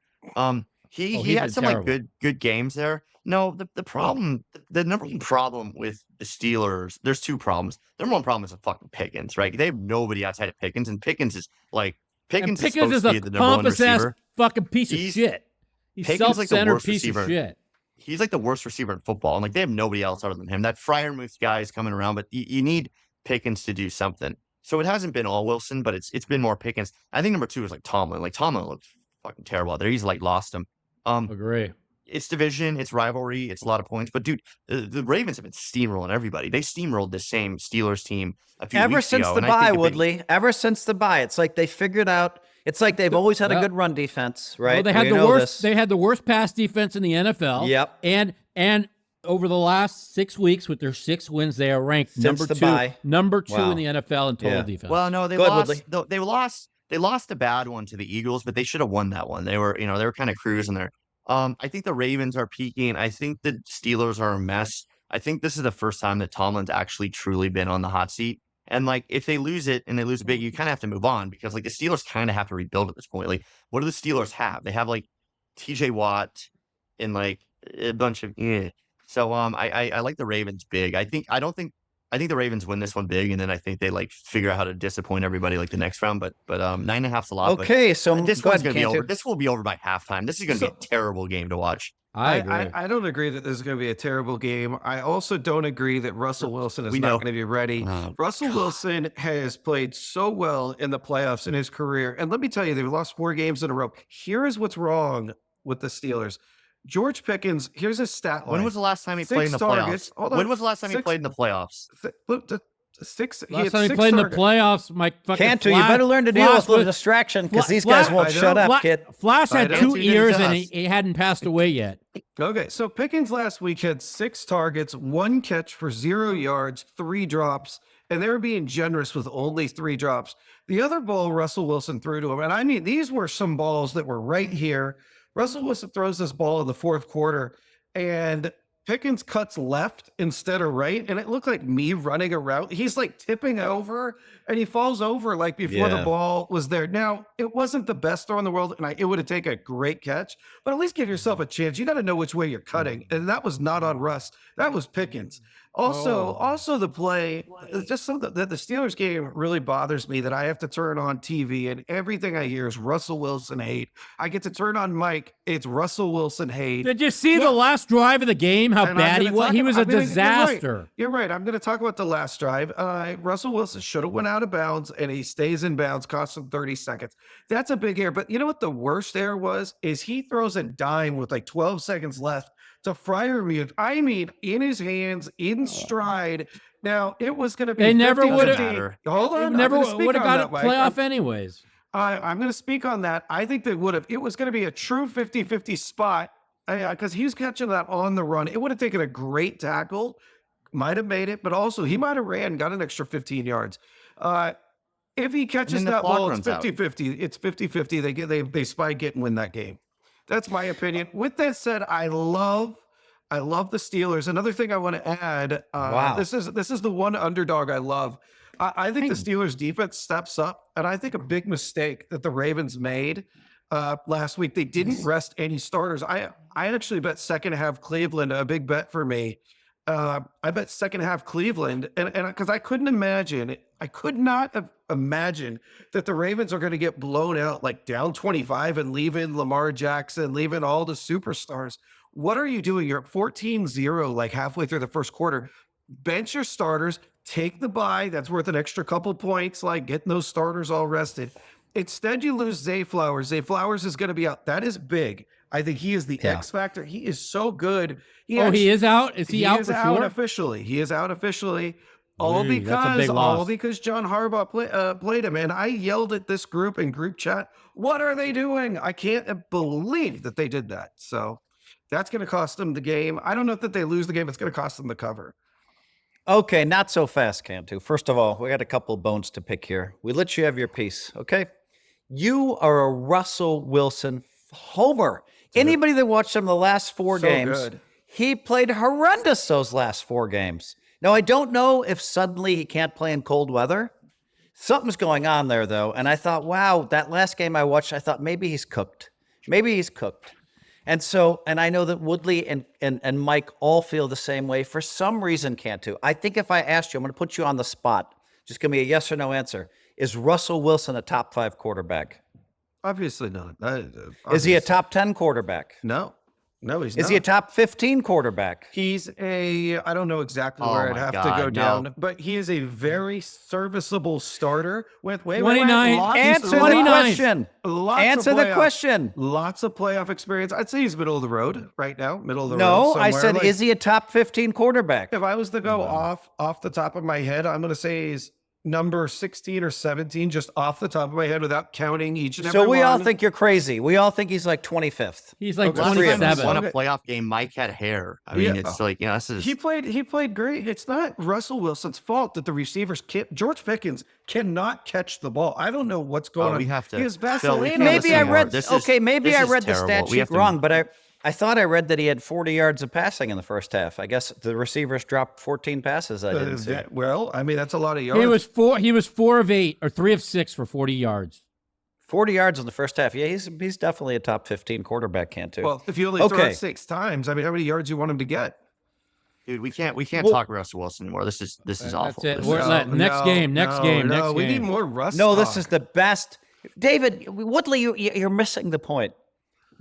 He had some terrible. Like good games there. No, the number one problem with the Steelers, there's 2 problems. The number one problem is a fucking Pickens, right? They have nobody outside of Pickens, and Pickens is supposed to be the number 1 receiver. Fucking piece of shit. He's self-centered piece of shit. He's like the worst receiver in football, and like they have nobody else other than him. That Freiermuth guy is coming around, but you need Pickens to do something. So it hasn't been all Wilson, but it's been more Pickens. I think number 2 is like Tomlin. Like Tomlin looks fucking terrible out there. He's like lost him. Agree. It's division, it's rivalry, it's a lot of points. But dude, the Ravens have been steamrolling everybody. They steamrolled the same Steelers team a few weeks ago. Ever since the bye, Woodley. Ever since the bye, it's like they figured out. It's like they've always had a good run defense, right? Well, they had the worst. They had the worst pass defense in the NFL. Yep. And over the last 6 weeks, with their 6 wins, they are ranked number 2 in the NFL in total defense. Well, no, they lost. They lost a bad one to the Eagles, but they should have won that one. They were kind of cruising there. I think the Ravens are peaking. I think the Steelers are a mess. I think this is the first time that Tomlin's actually truly been on the hot seat. And like, if they lose it and they lose big, you kind of have to move on because like the Steelers kind of have to rebuild at this point. Like, what do the Steelers have? They have like TJ Watt and like a bunch of So I like the Ravens big. I think the Ravens win this one big, and then I think they like figure out how to disappoint everybody like the next round. But 9.5's a lot. Okay, so this one's gonna be over. This will be over by halftime. This is gonna be a terrible game to watch. I agree. I don't agree that this is going to be a terrible game. I also don't agree that Russell Wilson is not going to be ready. Russell Wilson has played so well in the playoffs in his career. And let me tell you, they've lost 4 games in a row. Here is what's wrong with the Steelers. George Pickens, here's his stat line. When was the last time he played in the playoffs? When was the last time he played in the playoffs? Last time he played in the playoffs, Mike fucking Cantu, you better learn to deal with the distraction because these guys won't shut up, kid. Flash had 2 ears and he hadn't passed away yet. Okay, so Pickens last week had 6 targets, 1 catch for 0 yards, 3 drops, and they were being generous with only 3 drops. The other ball Russell Wilson threw to him, and I mean, these were some balls that were right here. Russell Wilson throws this ball in the 4th quarter, and Pickens cuts left instead of right, and it looked like me running around. He's like tipping over, and he falls over like before the ball was there. Now, it wasn't the best throw in the world, and it would have taken a great catch, but at least give yourself a chance. You got to know which way you're cutting, and that was not on Russ. That was Pickens. Also the play, just something that the Steelers game really bothers me, that I have to turn on TV and everything I hear is Russell Wilson hate. I get to turn on Mike, it's Russell Wilson hate. Did you see the last drive of the game? How bad he was? He was a disaster. You're right. I'm going to talk about the last drive. Russell Wilson should have went out of bounds, and he stays in bounds, costs him 30 seconds. That's a big error. But you know what the worst error was? Is he throws a dime with like 12 seconds left to Freiermuth. I mean, in his hands, in stride. Now, it was going to be. They never would have. Hold on. Never would have got a playoff anyways. I'm going to speak on that. I think they would have. It was going to be a true 50-50 spot because he was catching that on the run. It would have taken a great tackle, might have made it, but also he might have ran, got an extra 15 yards. If he catches that ball, it's 50-50. It's 50-50. They spike it and win that game. That's my opinion. With that said, I love the Steelers. Another thing I want to add, this is the one underdog I love. I think the Steelers defense steps up, and I think a big mistake that the Ravens made last week, they didn't rest any starters. I actually bet second half Cleveland, a big bet for me. I bet second half Cleveland, and because I could not have imagined that the Ravens are going to get blown out like down 25 and leaving Lamar Jackson, leaving all the superstars. What are you doing? You're at 14-0 like halfway through the first quarter. Bench your starters, take the bye. That's worth an extra couple points, like getting those starters all rested. Instead, you lose Zay Flowers. Zay Flowers is going to be out. That is big. I think he is the X factor. He is so good. He is out? Is he out for sure? Officially. He is out officially. All because John Harbaugh played him. And I yelled at this group in group chat, what are they doing? I can't believe that they did that. So that's going to cost them the game. I don't know that they lose the game. It's going to cost them the cover. Okay, not so fast, Cantu. First of all, we got a couple of bones to pick here. We let you have your piece, okay? You are a Russell Wilson homer. Anybody that watched him the last four games, he played horrendous those last 4 games. Now, I don't know if suddenly he can't play in cold weather. Something's going on there, though. And I thought, wow, that last game I watched, I thought maybe he's cooked. And I know that Woodley and Mike all feel the same way for some reason, Cantu. I think if I asked you, I'm going to put you on the spot. Just give me a yes or no answer. Is Russell Wilson a top 5 quarterback? Obviously not. Is he a top 10 quarterback? No, he's not. Is he a top 15 quarterback? He's I don't know exactly where I'd have to go down, but he is a very serviceable starter with 29. Answer the question. Answer the question. Lots of playoff experience. I'd say he's middle of the road right now. Middle of the road. No, I said, is he a top 15 quarterback? If I was to go off the top of my head, I'm going to say he's number 16 or 17, just off the top of my head without counting each and every one. So we all think you're crazy. We all think he's like 25th. He's like 27. Won a playoff game. Mike had hair. I mean, it's like, this is. He played great. It's not Russell Wilson's fault that the receivers can't. George Pickens cannot catch the ball. I don't know what's going on. We have to. He has Vaseline. Maybe I read the stat sheet wrong, but I thought I read that he had 40 yards of passing in the first half. I guess the receivers dropped 14 passes. I didn't see. Well, I mean, that's a lot of yards. He was 4 of 8 or 3 of 6 for 40 yards. 40 yards in the first half. Yeah, he's definitely a top 15 quarterback, Cantu. Well, if you only throw it 6 times, I mean, how many yards do you want him to get? Dude, we can't talk Russell Wilson anymore. This is awful. That's it. Next game. We need more Russ. No, this is the best. David Woodley, you're missing the point.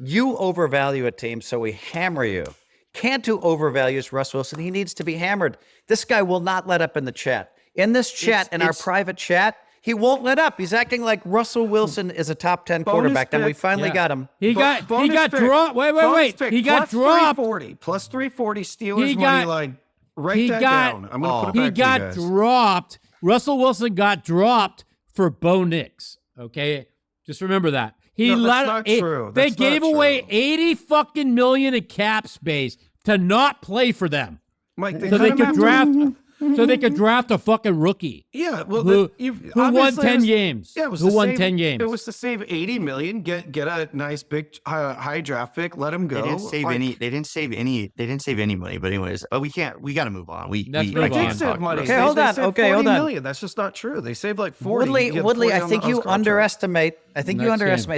You overvalue a team, so we hammer you. Cantu overvalues Russ Wilson. He needs to be hammered. This guy will not let up in the chat. In this chat, our private chat, he won't let up. He's acting like Russell Wilson is a top 10 quarterback, and we finally got him. He got dropped. Wait. He got dropped. Plus 340 Steelers money line. Write that down. I'm going to put it back. He got dropped. Russell Wilson got dropped for Bo Nix. Okay? Just remember that. That's not true. They gave away $80 million in cap space to not play for them, Mike. So they could draft a fucking rookie. Yeah, well, who won 10 games? Yeah, who won 10 games? It was to save $80 million, get a nice big high draft pick, let him go. They didn't save any money. But anyways, we got to move on. They did save money. Okay, hold on. $40 million. That's just not true. They saved like 40. Woodley, I think you underestimate.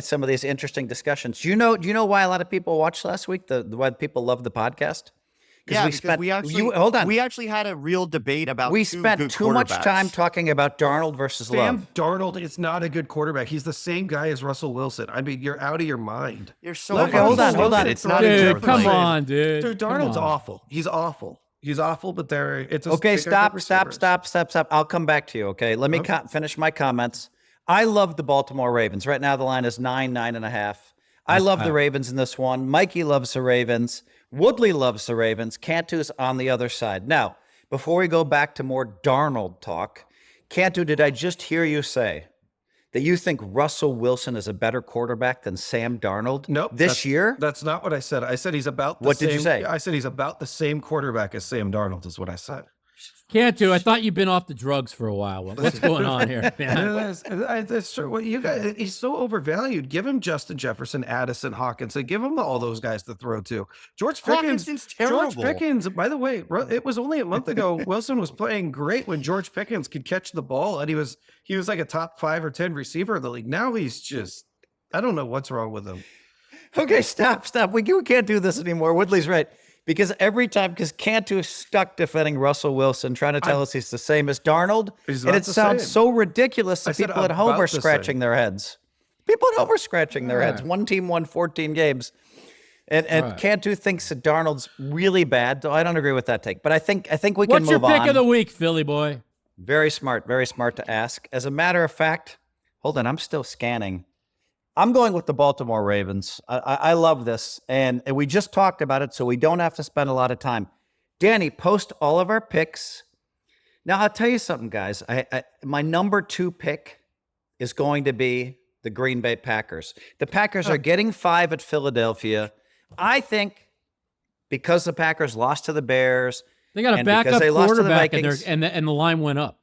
Some of these interesting discussions. Do you know why a lot of people watched last week? Why people love the podcast? We actually had a real debate about. We spent too much time talking about Darnold versus Love. Darnold is not a good quarterback. He's the same guy as Russell Wilson. I mean, you're out of your mind. You're so okay. Hold on. It's not dude. Come on, dude. Dude, Darnold's awful. He's awful. But it's okay. Stop. I'll come back to you. Okay, let me finish my comments. I love the Baltimore Ravens. Right now, the line is 9.5. I love the Ravens in this one. Mikey loves the Ravens. Woodley loves the Ravens. Cantu's on the other side. Now, before we go back to more Darnold talk, Cantu, did I just hear you say that you think Russell Wilson is a better quarterback than Sam Darnold this year? That's not what I said. I said he's about the What same. Did you say? I said he's about the same quarterback as Sam Darnold is what I said. Cantu, I thought you've been off the drugs for a while. What's going on here, man? That's true. Well, you guys, he's so overvalued. Give him Justin Jefferson, Addison, Hawkinson. Give him all those guys to throw to. George Pickens. George Pickens. By the way, it was only a month ago. Wilson was playing great when George Pickens could catch the ball, and he was like a top 5 or 10 receiver in the league. Now he's just, I don't know what's wrong with him. Okay, stop. We can't do this anymore. Woodley's right. Because Cantu is stuck defending Russell Wilson, trying to tell us he's the same as Darnold. And it sounds so ridiculous that people at home are scratching their heads. People at home are scratching their heads. One team won 14 games. And Cantu thinks that Darnold's really bad, though I don't agree with that take. But I think we can move on. What's your pick of the week, Philly boy? Very smart to ask. As a matter of fact, hold on, I'm still scanning. I'm going with the Baltimore Ravens. I love this, and we just talked about it, so we don't have to spend a lot of time. Danny, post all of our picks. Now, I'll tell you something, guys. My number 2 pick is going to be the Green Bay Packers. The Packers are getting 5 at Philadelphia. I think because the Packers lost to the Bears, they got a backup quarterback, and the line went up.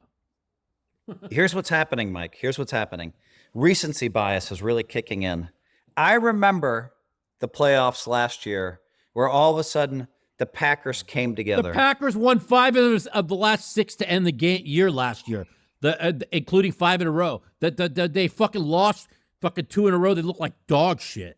Here's what's happening, Mike. Here's what's happening. Recency bias is really kicking in. I remember the playoffs last year where all of a sudden the Packers came together. The Packers won 5 of the last 6 to end the year last year, including 5 in a row. They fucking lost 2 in a row. They look like dog shit.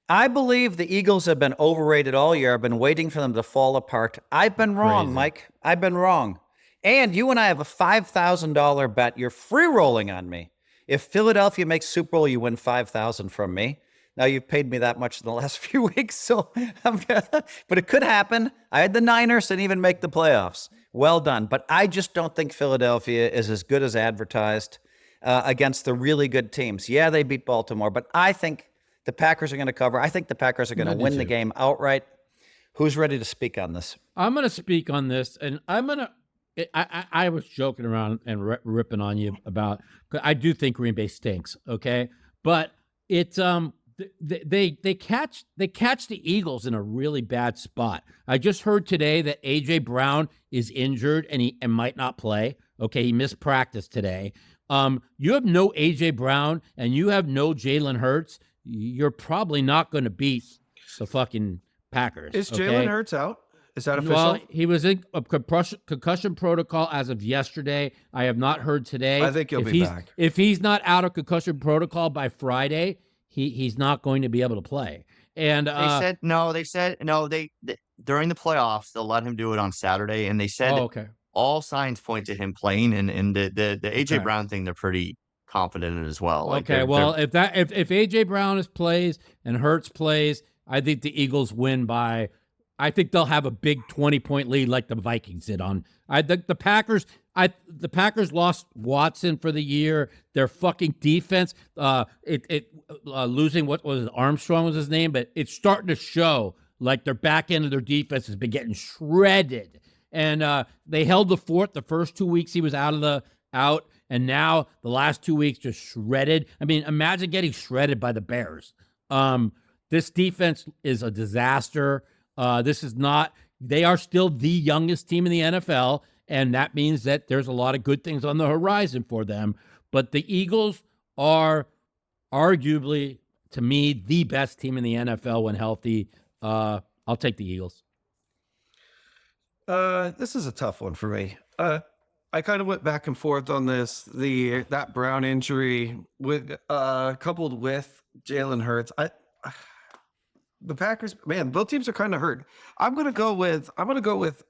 I believe the Eagles have been overrated all year. I've been waiting for them to fall apart. I've been wrong, Mike. I've been wrong. And you and I have a $5,000 bet. You're free rolling on me. If Philadelphia makes Super Bowl, you win $5,000 from me. Now you've paid me that much in the last few weeks, so but it could happen. I had the Niners didn't even make the playoffs. Well done, but I just don't think Philadelphia is as good as advertised against the really good teams. Yeah, they beat Baltimore, but I think the Packers are going to cover. I think the Packers are going to win the game outright. Who's ready to speak on this? I'm going to speak on this, and I'm going to. I was joking around and ripping on you about. I do think Green Bay stinks, okay, but it's they catch the Eagles in a really bad spot. I just heard today that AJ Brown is injured and he might not play. Okay, he missed practice today. You have no AJ Brown and you have no Jalen Hurts. You're probably not going to beat the fucking Packers. Is Jalen Hurts out? Is that official? Well, he was in a concussion protocol as of yesterday. I have not heard today. I think he'll be back. If he's not out of concussion protocol by Friday, he's not going to be able to play. And they said no. They during the playoffs they'll let him do it on Saturday, and they said all signs point to him playing. And the AJ Brown thing, they're pretty confident in as well. If AJ Brown plays and Hurts plays, I think the Eagles win by. I think they'll have a big 20-point lead like the Vikings did on. The Packers. The Packers lost Watson for the year. Their fucking defense, losing what was it, Armstrong was his name, but it's starting to show like their back end of their defense has been getting shredded. And they held the fort the first 2 weeks he was out, and now the last 2 weeks just shredded. I mean, imagine getting shredded by the Bears. This defense is a disaster. This is not. They are still the youngest team in the NFL. And that means that there's a lot of good things on the horizon for them. But the Eagles are arguably, to me, the best team in the NFL when healthy. I'll take the Eagles. This is a tough one for me. I kind of went back and forth on this. That Brown injury with coupled with Jalen Hurts. The Packers, man, both teams are kind of hurt. I'm gonna go with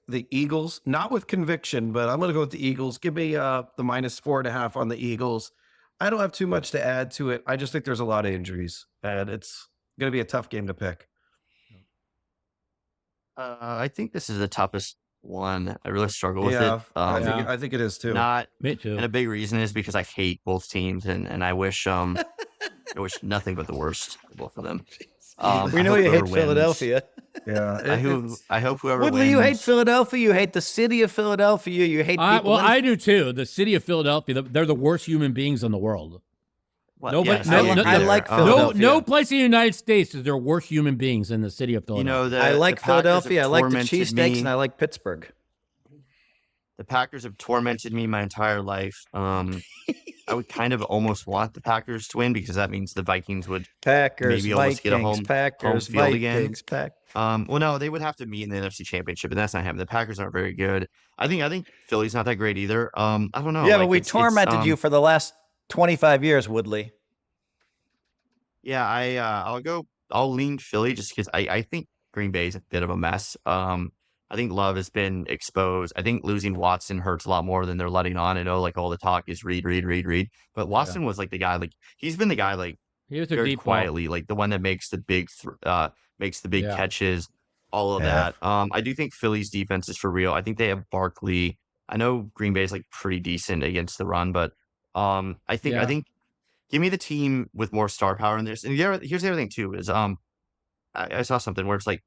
the Eagles, not with conviction, but I'm gonna go with the Eagles. Give me the -4.5 on the Eagles. I don't have too much to add to it. I just think there's a lot of injuries, and it's gonna be a tough game to pick. I think this is the toughest one. I really struggle with it. I think it is too. Not Me too. And a big reason is because I hate both teams, and I wish I wish nothing but the worst for both of them. We know you hate Philadelphia. Yeah, I hope whoever Woodley, wins. you hate Philadelphia. You hate the city of Philadelphia. You hate people. Well, I do too. The city of Philadelphia, they're the worst human beings in the world. Well, Nobody- yes, no- I no- agree I there. like No, Philadelphia. no place in the United States is there worse human beings in the city of Philadelphia. I like the Packers have Philadelphia. I like the tormented cheesesteaks, me. and I like Pittsburgh. The Packers have tormented me my entire life. I would kind of almost want the Packers to win because that means the Vikings would Packers, maybe almost get a Vikings, home Packers, field again. Vikings, Well, no, they would have to meet in the NFC Championship, and that's not happening. The Packers aren't very good. I think Philly's not that great either. I don't know. Yeah, like, but we it's, tormented you for the last 25 years, Woodley. Yeah, I'll lean Philly just because I think Green Bay is a bit of a mess. I think Love has been exposed. I think losing Watson hurts a lot more than they're letting on. I know like all the talk is Reed. But Watson was like the guy, like he's been the guy like He was a very deep quietly, like the one that makes the big Yeah. catches, all of that. I do think Philly's defense is for real. I think they have Barkley. I know Green Bay is like pretty decent against the run, but I think give me the team with more star power in this. And here's the other thing too is I saw something where it's like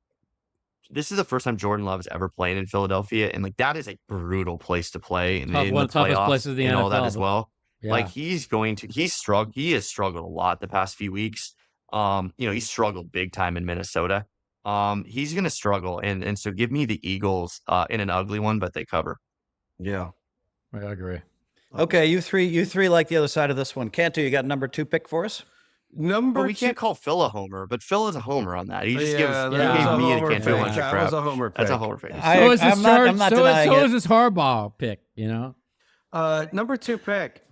this is the first time Jordan Love has ever played in Philadelphia, and like that is a brutal place to play in One the of the toughest playoffs places in the and all that NFL, as well. Yeah. Like he has struggled a lot the past few weeks. He's struggled big time in Minnesota. He's gonna struggle, and so give me the Eagles in an ugly one, but they cover. yeah. I agree. Okay, you three like the other side of this one. Cantu, you got number 2 pick for us? Number But we two. can't call Phil a homer, but Phil is a homer on that. He just Yeah, gives that he was gave a me and homer Cantu pick. a bunch of That crap. was a homer pick. That's a homer pick. I- So is his I'm not denying it. his Harbaugh pick, you know? Number 2 pick,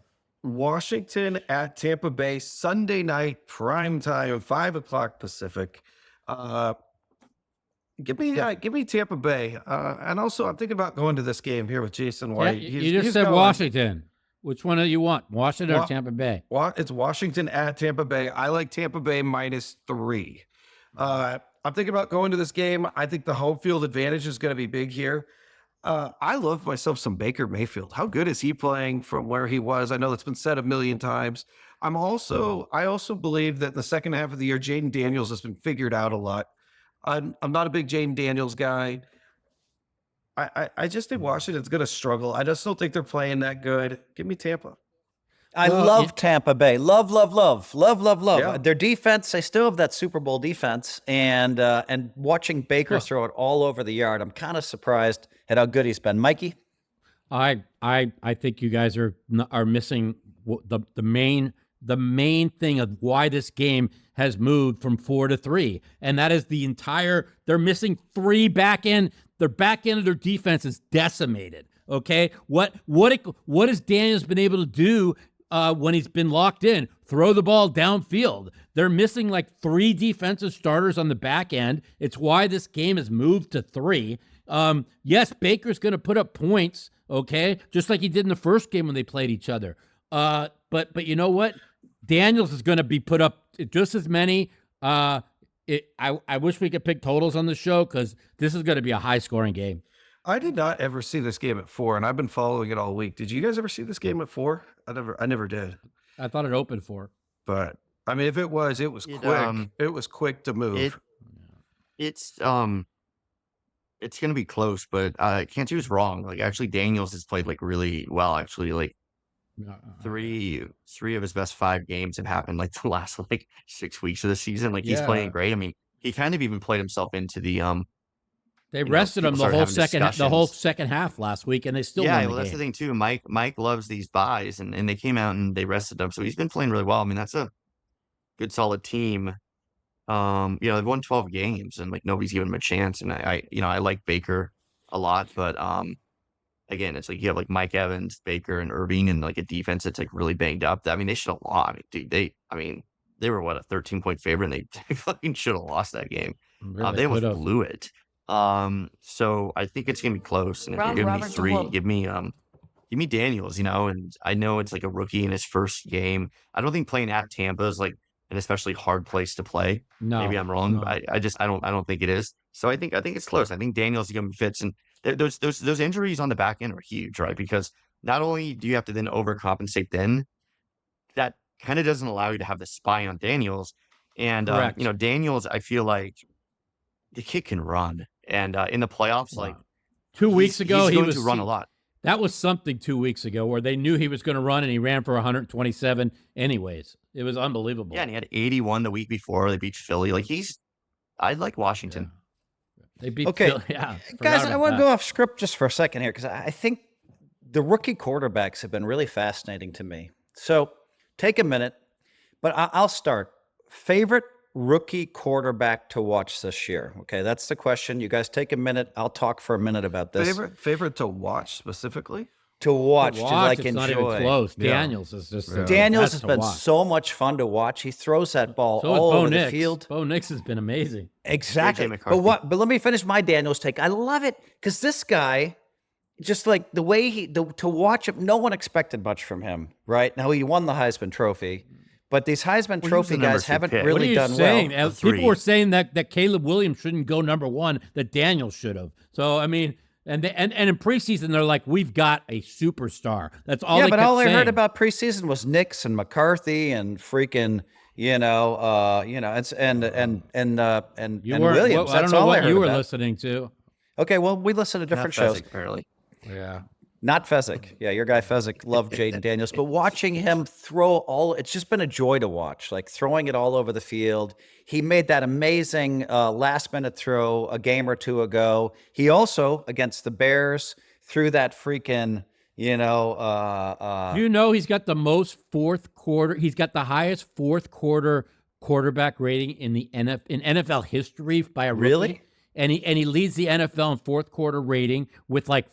Washington at Tampa Bay, Sunday night, prime time, 5:00 Pacific. Give me Tampa Bay. And also, I'm thinking about going to this game here with Jason Yeah, White. you just he's said going. Washington. Which one do you want? Washington or Tampa Bay? It's Washington at Tampa Bay. I like Tampa Bay -3. I'm thinking about going to this game. I think the home field advantage is going to be big here. I love myself some Baker Mayfield. How good is he playing from where he was? I know that's been said a million times. I also believe that in the second half of the year, Jaden Daniels has been figured out a lot. I'm not a big Jaden Daniels guy. I just think Washington's going to struggle. I just don't think they're playing that good. Give me Tampa. I love Tampa Bay. Love. Yeah. Their defense, they still have that Super Bowl defense. And watching Baker throw it all over the yard, I'm kind of surprised at how good he's been. Mikey? I think you guys are missing the main thing of why this game has moved from 4 to 3, and that is they're missing 3 back end. Their back end of their defense is decimated. Okay, what has Daniels been able to do when he's been locked in? Throw the ball downfield. They're missing like 3 defensive starters on the back end. It's why this game has moved to 3. Yes, Baker's going to put up points. Okay, just like he did in the first game when they played each other. But you know what? Daniels is going to be put up just as many. I wish we could pick totals on the show because this is going to be a high-scoring game. I did not ever see this game at 4, and I've been following it all week. Did you guys ever see this game at 4? I never did. I thought it opened 4. But I mean, if it was quick. It was quick to move. It's going to be close, but Cantu's wrong. Like actually, Daniels has played like really well. Actually, like 3 of his best 5 games have happened like the last like 6 weeks of the season. Like he's playing great. I mean, he kind of even played himself into the They rested him people started having the whole second half last week, and they still won the well, that's game. the thing too. Mike loves these buys, and they came out and they rested him, so he's been playing really well. I mean, that's a good solid team. They've won 12 games, and like nobody's given him a chance. And I like Baker a lot, but again, it's like you have like Mike Evans, Baker, and Irving, and like a defense that's like really banged up. I mean, they should have lost. I mean, dude, they were what, a 13-point favorite, and they fucking should have lost that game. Really They almost could've. blew it. So I think it's gonna be close. And if you're giving me three, give me Daniels. And I know it's like a rookie in his first game. I don't think playing at Tampa is like an especially hard place to play. No, Maybe I'm wrong. no. But I don't think it is. So I think it's close. I think Daniels is gonna be fits, and those injuries on the back end are huge, right? Because not only do you have to then overcompensate, then that kind of doesn't allow you to have the spy on Daniels. And Correct. Daniels, I feel like the kid can run, and in the playoffs, Wow. like 2 weeks ago, he's he going was to run a lot. That was something 2 weeks ago where they knew he was going to run, and he ran for 127 anyways. It was unbelievable. Yeah, and he had 81 the week before they beat Philly. Like I like Washington. Yeah. They beat Okay, Philly. Yeah, guys, I want to go off script just for a second here because I think the rookie quarterbacks have been really fascinating to me. So take a minute, but I'll start. Favorite rookie quarterback to watch this year? Okay, that's the question. You guys take a minute. I'll talk for a minute about this. Favorite to watch specifically? To watch, to like it's enjoy. not even close. Yeah. Daniels is just the Daniels best has to been watch. so much fun to watch. He throws that ball So is all Bo over Nix. the field. Bo Nix has been amazing. Exactly. JJ McCarthy. But let me finish my Daniels take. I love it because this guy, just like the way to watch him, no one expected much from him, right? Now he won the Heisman Trophy, but these Heisman Well, he was Trophy the number guys 2 haven't pick. really What are you done saying? well. People were saying that Caleb Williams shouldn't go number 1, that Daniels should have. So I mean, and in preseason they're like, we've got a superstar. That's all. Yeah, but all I I heard about preseason was Nix and McCarthy and freaking and Williams. I don't know what you were listening to. Okay, well, we listen to different Not shows. Fezzik, apparently. Yeah. Not Fezzik. Yeah, your guy Fezzik loved Jaden Daniels. But watching him throw it's just been a joy to watch, like throwing it all over the field. He made that amazing last-minute throw a game or two ago. He also, against the Bears, threw that freaking, he's got the most fourth quarter. He's got the highest fourth quarter quarterback rating in the NFL history by a rookie. Really? And he leads the NFL in fourth quarter rating with like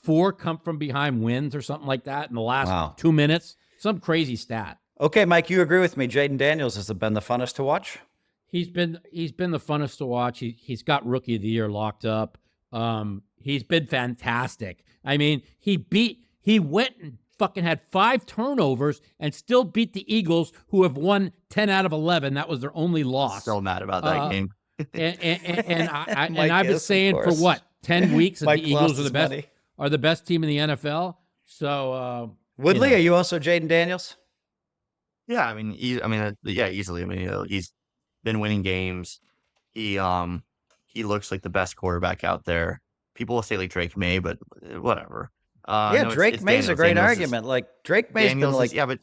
4 come from behind wins or something like that in the last 2 minutes. Some crazy stat. Okay, Mike, you agree with me. Jaden Daniels has been the funnest to watch? He's been the funnest to watch. He's got Rookie of the Year locked up. He's been fantastic. I mean, he went and fucking had 5 turnovers and still beat the Eagles, who have won 10 out of 11. That was their only loss. Still mad about that game. And I've been saying for what, 10 weeks that the Eagles are the best team in the NFL. So Woodley, are you also Jaden Daniels? Yeah, I mean, easily. I mean, he's been winning games. He looks like the best quarterback out there. People will say like Drake May, but whatever. Drake May's a great argument. Like Drake May's been like, but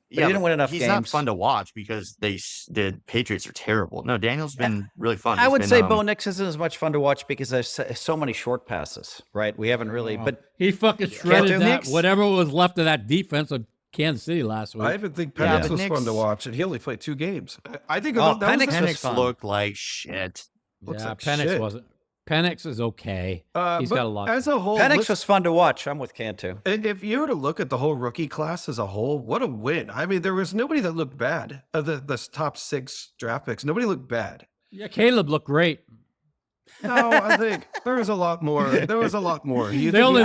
he didn't win enough games. He's not fun to watch because the Patriots are terrible. No, Daniel's been really fun. I would say Bo Nix isn't as much fun to watch because there's so many short passes, right? We haven't really, but he fucking shredded Cantu? that whatever was left of that defense of Kansas City last week. I even think Penix was fun to watch, and he only played 2 games. I think Penix looked like shit. Penix wasn't. Penix is okay. He's got a lot. As a whole, Penix was fun to watch. I'm with Cantu. And if you were to look at the whole rookie class as a whole, what a win. I mean, there was nobody that looked bad. The top 6 draft picks, nobody looked bad. Yeah, Caleb looked great. No, I think there was a lot more. There was a lot more. They only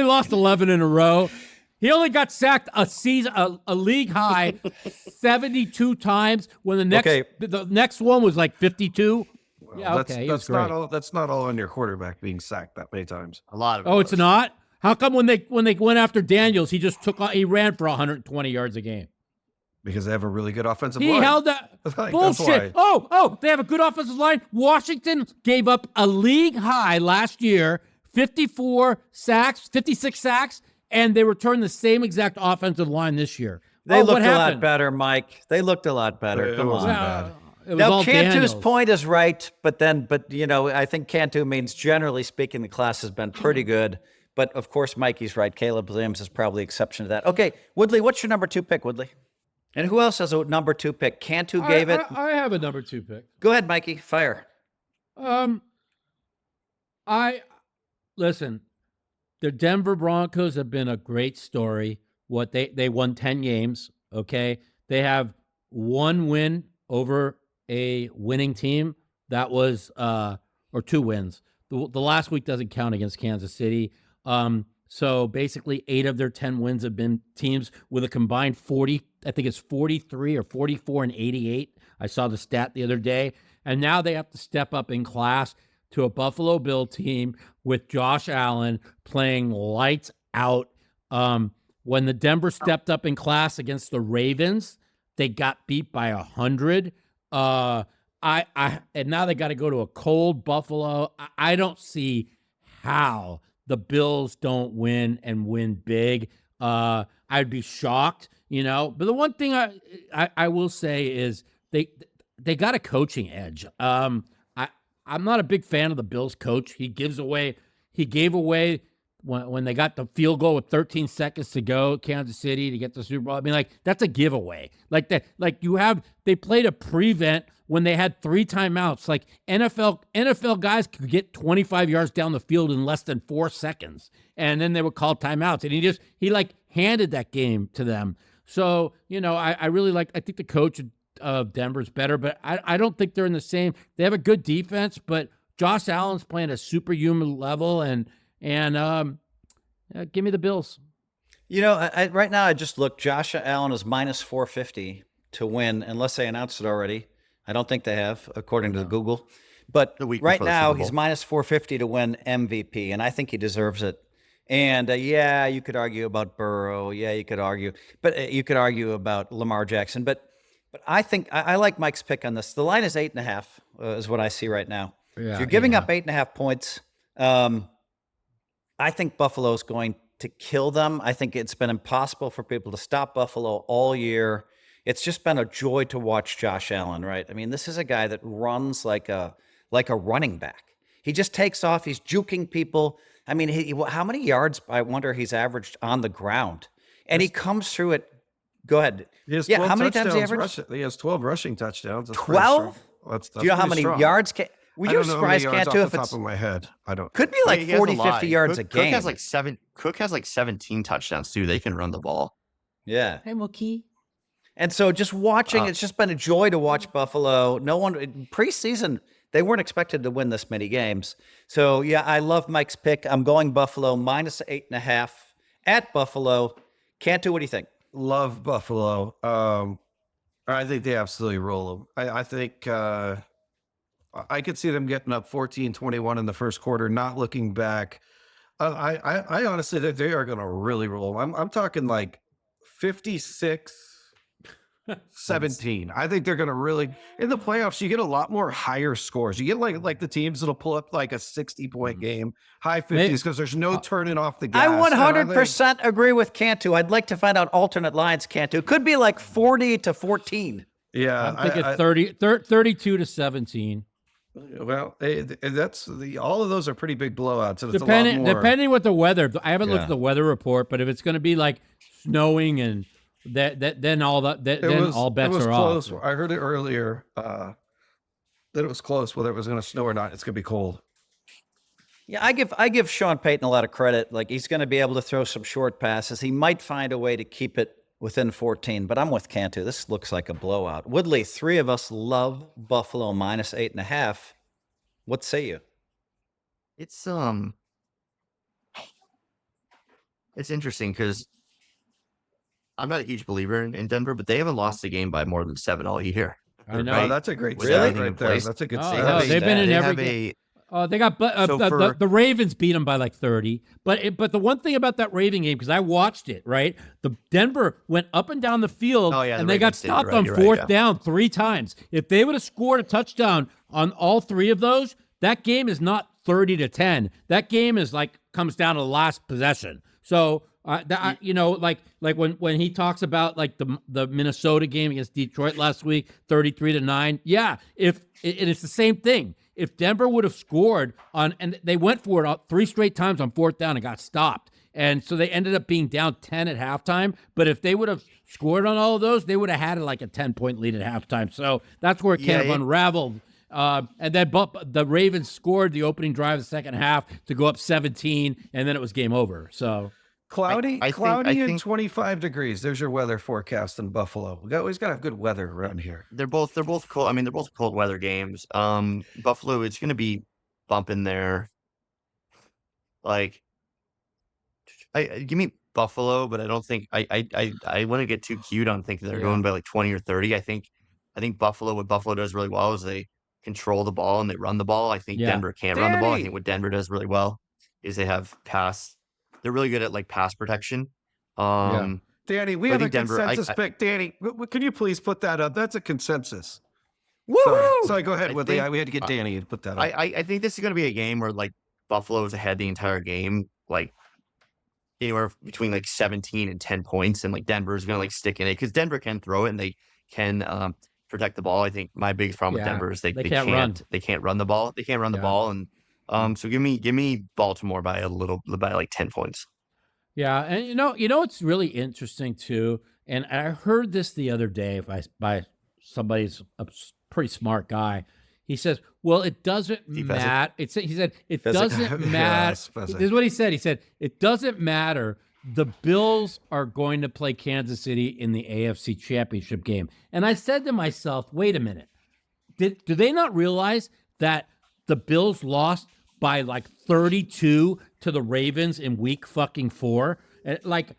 lost 11 in a row. He only got sacked a league high 72 times when the next one was like 52. Well, yeah, okay. That's not all. That's not all on your quarterback being sacked that many times. A lot of. Oh, it's not. How come when they went after Daniels, he ran for 120 yards a game? Because they have a really good offensive line. He held that bullshit. They have a good offensive line. Washington gave up a league high last year, 56 sacks, and they returned the same exact offensive line this year. They looked a lot better, Mike. They looked a lot better. It wasn't bad. Now, Cantu's point is right, but I think Cantu means generally speaking, the class has been pretty good. But of course, Mikey's right. Caleb Williams is probably exception to that. Okay, Woodley, what's your number 2 pick, Woodley? And who else has a number 2 pick? Cantu gave it. I have a number 2 pick. Go ahead, Mikey. Fire. Listen. The Denver Broncos have been a great story. They won 10 games. Okay, they have one win over a winning team. That was or 2 wins. The last week doesn't count against Kansas City. So basically 8 of their 10 wins have been teams with a combined 40, I think it's 43 or 44 and 88. I saw the stat the other day. And now they have to step up in class to a Buffalo Bill team with Josh Allen playing lights out. When the Denver stepped up in class against the Ravens, they got beat by 100. And now they got to go to a cold Buffalo. I don't see how the Bills don't win and win big. I'd be shocked, But the one thing I will say is they got a coaching edge. I'm not a big fan of the Bills coach. He gave away when they got the field goal with 13 seconds to go, Kansas City to get the Super Bowl. I mean, that's a giveaway. They played a prevent when they had 3 timeouts. Like NFL guys could get 25 yards down the field in less than 4 seconds, and then they would call timeouts. And he handed that game to them. So I really I think the coach of Denver's better, but I don't think they're in the same. They have a good defense, but Josh Allen's playing a superhuman level, and give me the Bills. Right now I just looked. Josh Allen is minus 450 to win, unless they announced it already. I don't think they have, according to Google. But right now he's minus 450 to win MVP, and I think he deserves it. And you could argue about Burrow. Yeah, you could argue, but you could argue about Lamar Jackson. But I think I like Mike's pick on this. The line is 8.5 is what I see right now. Yeah, if you're giving up 8.5 points, I think Buffalo's going to kill them. I think it's been impossible for people to stop Buffalo all year. It's just been a joy to watch Josh Allen, right? I mean, this is a guy that runs like a running back. He just takes off. He's juking people. I mean, how many yards, I wonder, he's averaged on the ground? And he comes through it. Go ahead. How many times he averaged? He has 12 rushing touchdowns. 12? Do you know how many yards? Were you surprised, Cantu, if it's top of my head? I don't. Could be like 40, 50 yards a game. Cook has like 17 touchdowns too. They can run the ball. Yeah. Hey, Mookie. And so just watching, it's just been a joy to watch Buffalo. No one preseason, they weren't expected to win this many games. So yeah, I love Mike's pick. I'm going Buffalo minus 8.5 at Buffalo. Cantu, what do you think? Love Buffalo. I think they absolutely roll them. I think I could see them getting up 14-21 in the first quarter, not looking back. I honestly think they are going to really roll them. I'm talking like 56-17. I think they're going to really, in the playoffs, you get a lot more higher scores. You get like the teams that'll pull up like a 60-point game, high 50s, because there's no turning off the gas. I 100% agree with Cantu. I'd like to find out alternate lines, Cantu. It could be like 40-14. Yeah. I'm thinking 32-17. Well, that's all of those are pretty big blowouts. And depending what the weather. I haven't looked at the weather report, but if it's going to be like snowing and then all bets are close. off. I heard it earlier that it was close whether it was going to snow or not. It's going to be cold. Yeah, I give Sean Payton a lot of credit. Like, he's going to be able to throw some short passes. He might find a way to keep it within 14, but I'm with Cantu. This looks like a blowout. Woodley, 3 of us love Buffalo minus 8.5. What say you? It's interesting because I'm not a huge believer in Denver, but they haven't lost a game by more than 7 all year. I know. That's a great stat right there. That's a good stat. They've been in every game. They got the Ravens beat them by like 30. But the one thing about that Raven game, because I watched it, right? The Denver went up and down the field, and they got stopped on fourth down 3 times. If they would have scored a touchdown on all 3 of those, that game is not 30-10. That game is comes down to the last possession. So when he talks about like the Minnesota game against Detroit last week, 33-9. Yeah, it's the same thing. If Denver would have scored and they went for it 3 straight times on fourth down and got stopped. And so they ended up being down 10 at halftime. But if they would have scored on all of those, they would have had like a 10-point lead at halftime. So that's where it kind of unraveled. And then the Ravens scored the opening drive of the second half to go up 17, and then it was game over. So Cloudy, I cloudy and think 25 degrees. There's your weather forecast in Buffalo. We always got to have good weather around here. they're both cold. I mean, they're both cold weather games. Buffalo, it's going to be bumping there. Like, give me Buffalo, but I don't think I want to get too cute on thinking they're going by like 20 or 30. I think Buffalo, what Buffalo does really well is they control the ball and they run the ball. I think Denver can't run the ball. I think what Denver does really well is they have pass. They're really good at like pass protection. Danny, we have a consensus pick. Danny, can you please put that up? That's a consensus. Sorry, go ahead, Woodley. We had to get Danny to put that up. I think this is going to be a game where like Buffalo is ahead the entire game, like anywhere between like 17 and 10 points, and like Denver is going to like stick in it because Denver can throw it and they can protect the ball. I think my biggest problem with Denver is they can't run. They can't run the ball. They can't run the ball, and so give me Baltimore by like 10 points. Yeah, and you know it's really interesting too, and I heard this the other day by somebody's a pretty smart guy. He says, "Well, it doesn't matter." He said, "It doesn't matter." This is what he said. He said, "It doesn't matter. The Bills are going to play Kansas City in the AFC Championship game." And I said to myself, "Wait a minute. Do they not realize that the Bills lost by like 32 to the Ravens in week fucking 4?" Like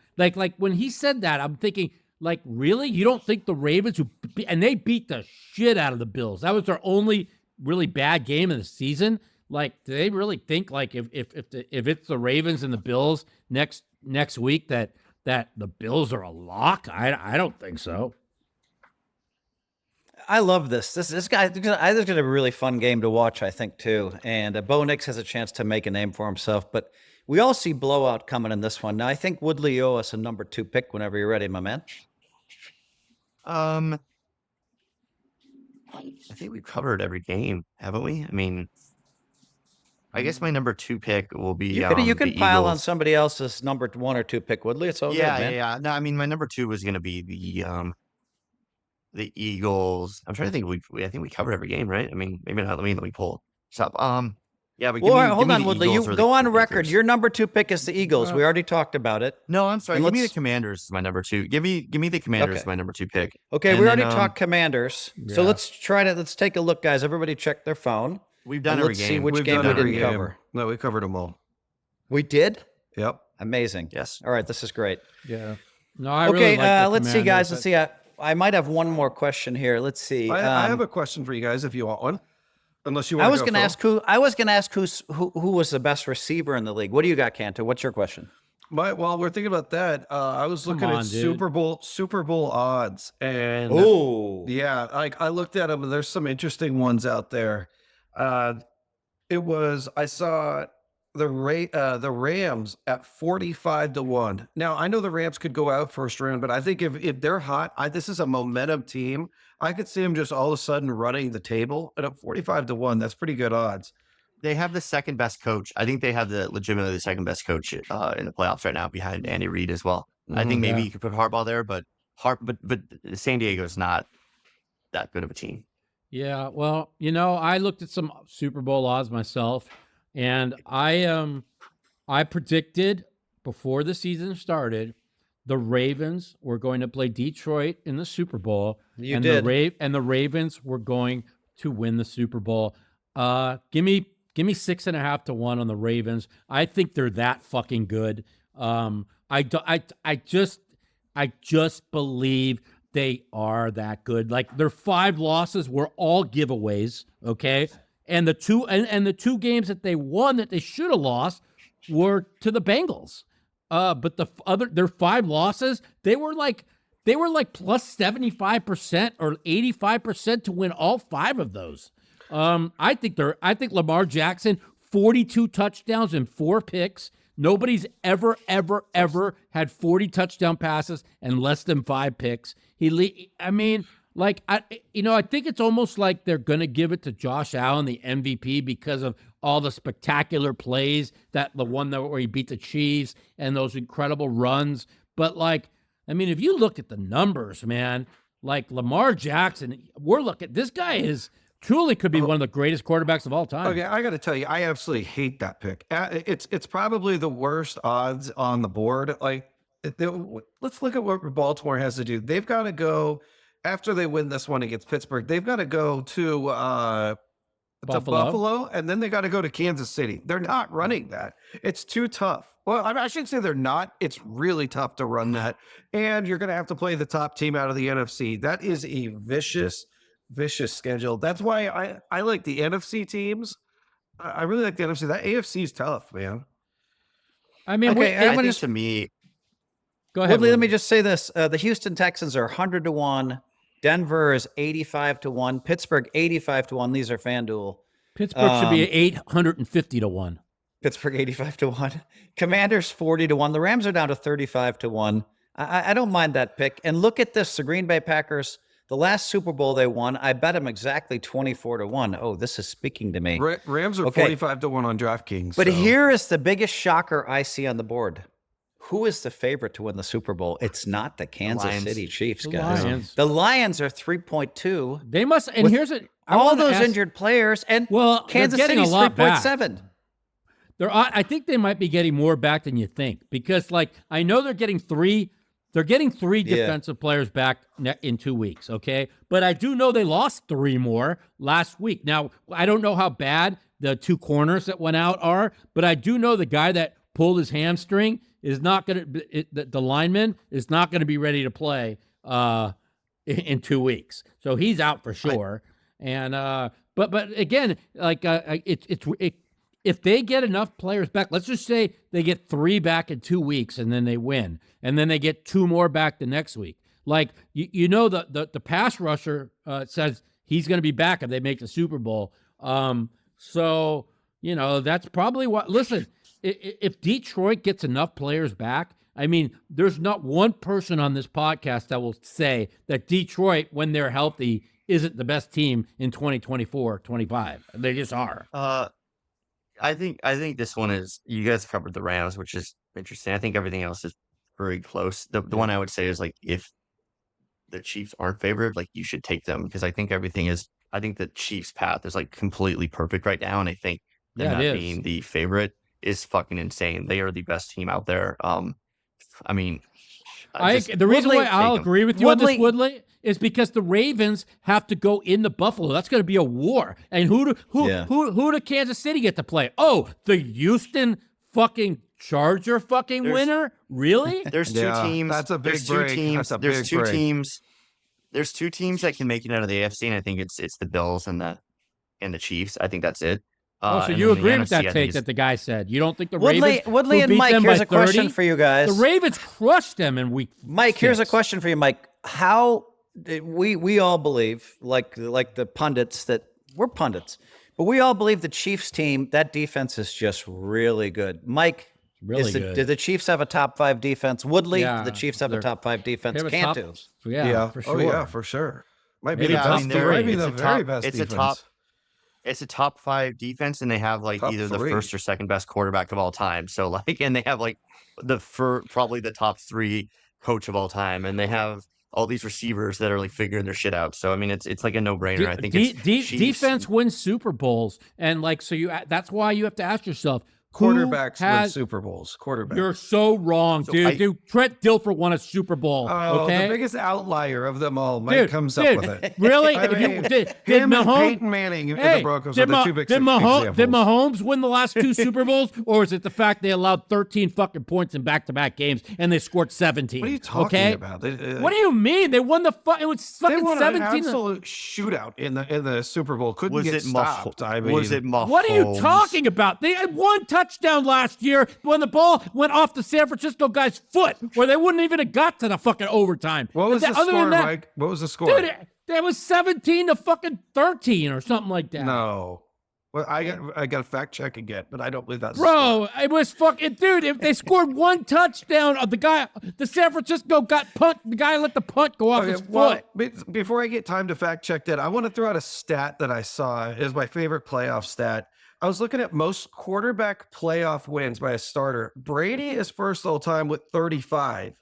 when he said that, I'm thinking, like, really? You don't think the Ravens and they beat the shit out of the Bills? That was their only really bad game of the season. Like, do they really think like if it's the Ravens and the Bills next week that the Bills are a lock? I don't think so. I love this. This guy. This is going to be a really fun game to watch, I think, too. And Bo Nix has a chance to make a name for himself. But we all see blowout coming in this one. Now, I think Woodley, you owe us a number 2 pick whenever you're ready, my man. I think we've covered every game, haven't we? I mean, I guess my number 2 pick will be. You can pile on somebody else's number 1 or 2 pick, Woodley. It's all good, man. Yeah. No, I mean, my number 2 was going to be the Eagles. I'm trying to think. I think we covered every game, right? I mean, maybe not. Let me pull stop. Yeah, but hold on, Woodley. You go on record. Your number 2 pick is the Eagles. We already talked about it. No, I'm sorry. Give me the Commanders as my number 2. Give me the Commanders as my number 2 pick. Okay, we already talked Commanders. Yeah. So let's take a look, guys. Everybody check their phone. We've done every game. Let's see which game we didn't cover. No, we covered them all. We did? Yep. Amazing. Yes. All right, this is great. Yeah. No, I really like let's see, guys. Let's see. I might have one more question here. Let's see. I have a question for you guys if you want one. Unless you want I was going to ask who was the best receiver in the league. What do you got, Cantu? What's your question? While we're thinking about that, I was looking at Super Bowl odds, and I looked at them, and there's some interesting ones out there. I saw the Rams at 45-1. Now I know the Rams could go out first round, but I think if they're hot, this is a momentum team. I could see them just all of a sudden running the table, and at 45-1, that's pretty good odds. They have the second best coach. I think they have legitimately the second best coach in the playoffs right now, behind Andy Reid as well. I think maybe you could put Harbaugh there, but San Diego is not that good of a team. Yeah, well, I looked at some Super Bowl odds myself, and I predicted before the season started the Ravens were going to play Detroit in the Super Bowl. And the Ravens were going to win the Super Bowl. Give me 6.5-1 on the Ravens. I think they're that fucking good. I just believe they are that good. Like, their 5 losses were all giveaways. Okay. And the two games that they won that they should have lost were to the Bengals. But their 5 losses, they were like plus 75% or 85% to win all 5 of those. I think Lamar Jackson, 42 touchdowns and 4 picks. Nobody's ever had 40 touchdown passes and less than 5 picks. I think it's almost like they're going to give it to Josh Allen, the MVP, because of all the spectacular plays, the one where he beat the Chiefs and those incredible runs. But if you look at the numbers, man, like Lamar Jackson, this guy is truly could be one of the greatest quarterbacks of all time. Okay, I got to tell you, I absolutely hate that pick. It's probably the worst odds on the board. Like, let's look at what Baltimore has to do. They've got to go after they win this one against Pittsburgh. They've got to go to Buffalo, and then they got to go to Kansas City. They're not running that. It's too tough. Well, I shouldn't say they're not. It's really tough to run that. And you're going to have to play the top team out of the NFC. That is a vicious schedule. That's why I like the NFC teams. I really like the NFC. That AFC is tough, man. I mean, okay, to me, go ahead. Woodley, let me just say this. The Houston Texans are 100-1. Denver is 85-1. Pittsburgh 85-1. These are FanDuel. Pittsburgh should be 850-1. Pittsburgh 85-1. Commanders 40-1. The Rams are down to 35-1. I don't mind that pick. And look at this. The Green Bay Packers, the last Super Bowl they won, I bet them exactly 24-1. Oh, this is speaking to me. Rams are 45-1 on DraftKings. But here is the biggest shocker I see on the board. Who is the favorite to win the Super Bowl? It's not the Kansas City Chiefs, guys. The Lions are 3.2. They must, and here's it. All those injured players, and Kansas City's 3.7. I think they might be getting more back than you think, because like I know they're getting three defensive players back in 2 weeks, okay? But I do know they lost 3 more last week. Now, I don't know how bad the 2 corners that went out are, but I do know the guy that pulled his hamstring is not going to, the lineman is not going to be ready to play in 2 weeks. So he's out for sure. But again, like if they get enough players back, let's just say they get 3 back in 2 weeks and then they win, and then they get 2 more back the next week. Like, the pass rusher says he's going to be back if they make the Super Bowl. So, that's probably what, listen, if Detroit gets enough players back, I mean, there's not one person on this podcast that will say that Detroit, when they're healthy, isn't the best team in 2024-25. They just are. I think this one is, you guys covered the Rams, which is interesting. I think everything else is very close. The one I would say is, like, if the Chiefs aren't favored, like, you should take them, because I think the Chiefs' path is like completely perfect right now, and I think them not being the favorite is fucking insane. They are the best team out there. I mean, the reason why I'll agree with you on this, Woodley, is because the Ravens have to go into Buffalo. That's going to be a war. And who do Kansas City get to play? Oh, the Houston fucking Charger winner? Really? There's 2 teams. That's a big break. There's 2 teams that can make it out of the AFC, and I think it's the Bills and the Chiefs. I think that's it. So you agree with that take that the guy said? You don't think the Ravens Woodley and Mike, here's a question for you guys. The Ravens crushed them in week 6. Here's a question for you, Mike. How we all believe, like the pundits, that we're pundits, but we all believe the Chiefs team, that defense is just really good. Mike, really good. Do the Chiefs have a top 5 defense? Woodley, do the Chiefs have a top 5 defense? Cantu. For sure. Oh, yeah, for sure. Might be the very best defense. It's a top 5 defense, and they have like either the first or second best quarterback of all time. So like, and they have like probably the top 3 coach of all time, and they have all these receivers that are like figuring their shit out. So I mean, it's like a no brainer. I think defense wins Super Bowls, and like that's why you have to ask yourself. Quarterbacks win Super Bowls. Quarterbacks. You're so wrong, dude. Trent Dilfer won a Super Bowl. Oh, okay? The biggest outlier of them all. Mike comes up with it. Really? Did Peyton Manning and the Broncos are the 2 big examples. Did Mahomes win the last 2 Super Bowls, or is it the fact they allowed 13 fucking points in back-to-back games and they scored 17? What are you talking about? What do you mean? They won the it was fucking they won 17. An absolute shootout in the Super Bowl. Couldn't get stopped. I mean, was it Mahomes? What are you talking about? They had 1 touchdown last year when the ball went off the San Francisco guy's foot, where they wouldn't even have got to the fucking overtime. What was the score, Mike? What was the score? Dude, it was 17-13 or something like that. No. Well, I got to fact check again, but I don't believe that's Bro, it was fucking, dude, if they scored 1 touchdown, the San Francisco got punt, the guy let the punt go off his foot. Before I get time to fact check that, I want to throw out a stat that I saw. It is my favorite playoff stat. I was looking at most quarterback playoff wins by a starter. Brady is first all time with 35.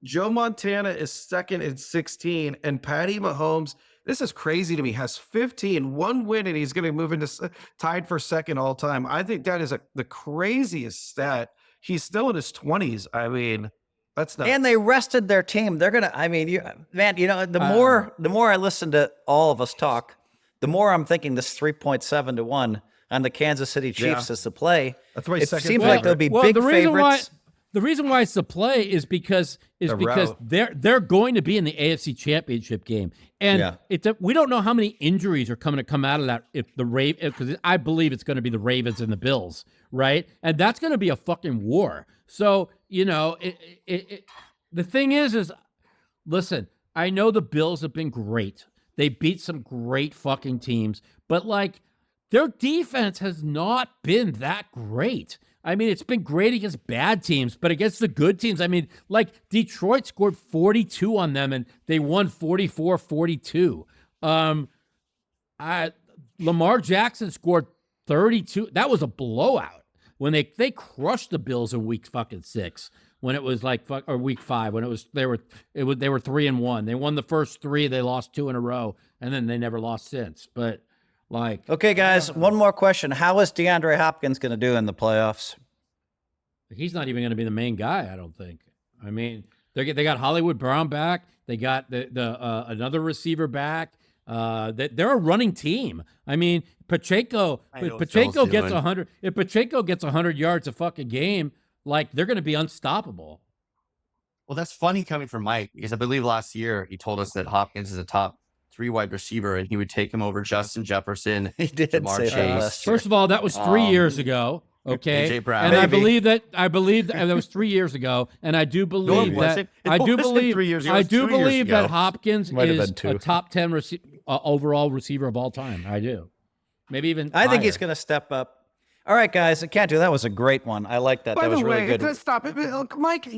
Joe Montana is second at 16, and Patty Mahomes, this is crazy to me, has 15, one win, and he's going to move into tied for second all time. I think that is the craziest stat. He's still in his 20s. I mean, that's nuts. And they rested their team. They're gonna. I mean, the more I listen to all of us talk, the more I'm thinking this 3.7 to 1 on the Kansas City Chiefs is the play. That's why it seems like they'll be big favorites. The reason why it's the play is because they're going to be in the AFC Championship game, and we don't know how many injuries are come out of that. If the because I believe it's going to be the Ravens and the Bills, right? And that's going to be a fucking war. So the thing is, listen, I know the Bills have been great. They beat some great fucking teams, but like their defense has not been that great. I mean, it's been great against bad teams, but against the good teams, I mean, like Detroit scored 42 on them and they won 44-42. Lamar Jackson scored 32. That was a blowout when they crushed the Bills in week fucking 6 when it was like or week 5 when they were 3-1. They won the first 3, they lost 2 in a row, and then they never lost since. But like, okay, guys, one more question. How is DeAndre Hopkins going to do in the playoffs? He's not even going to be the main guy, I don't think. I mean, they got Hollywood Brown back. They got another receiver back. They're a running team. I mean, Pacheco gets 100. If Pacheco gets 100 yards a fucking game, like they're going to be unstoppable. Well, that's funny coming from Mike, because I believe last year he told us that Hopkins is a top 3 wide receiver, and he would take him over Justin Jefferson. He did Jamar say Chase. that last year. First of all, that was 3 years ago. Okay, AJ Brown. And I believe that was 3 years ago, and I do believe that Hopkins is a top 10 overall receiver of all time. I do. Maybe even. I think he's going to step up. All right, guys, Cantu, that was a great one. I like that. By that was the way, really good. Stop it. Look, Mike,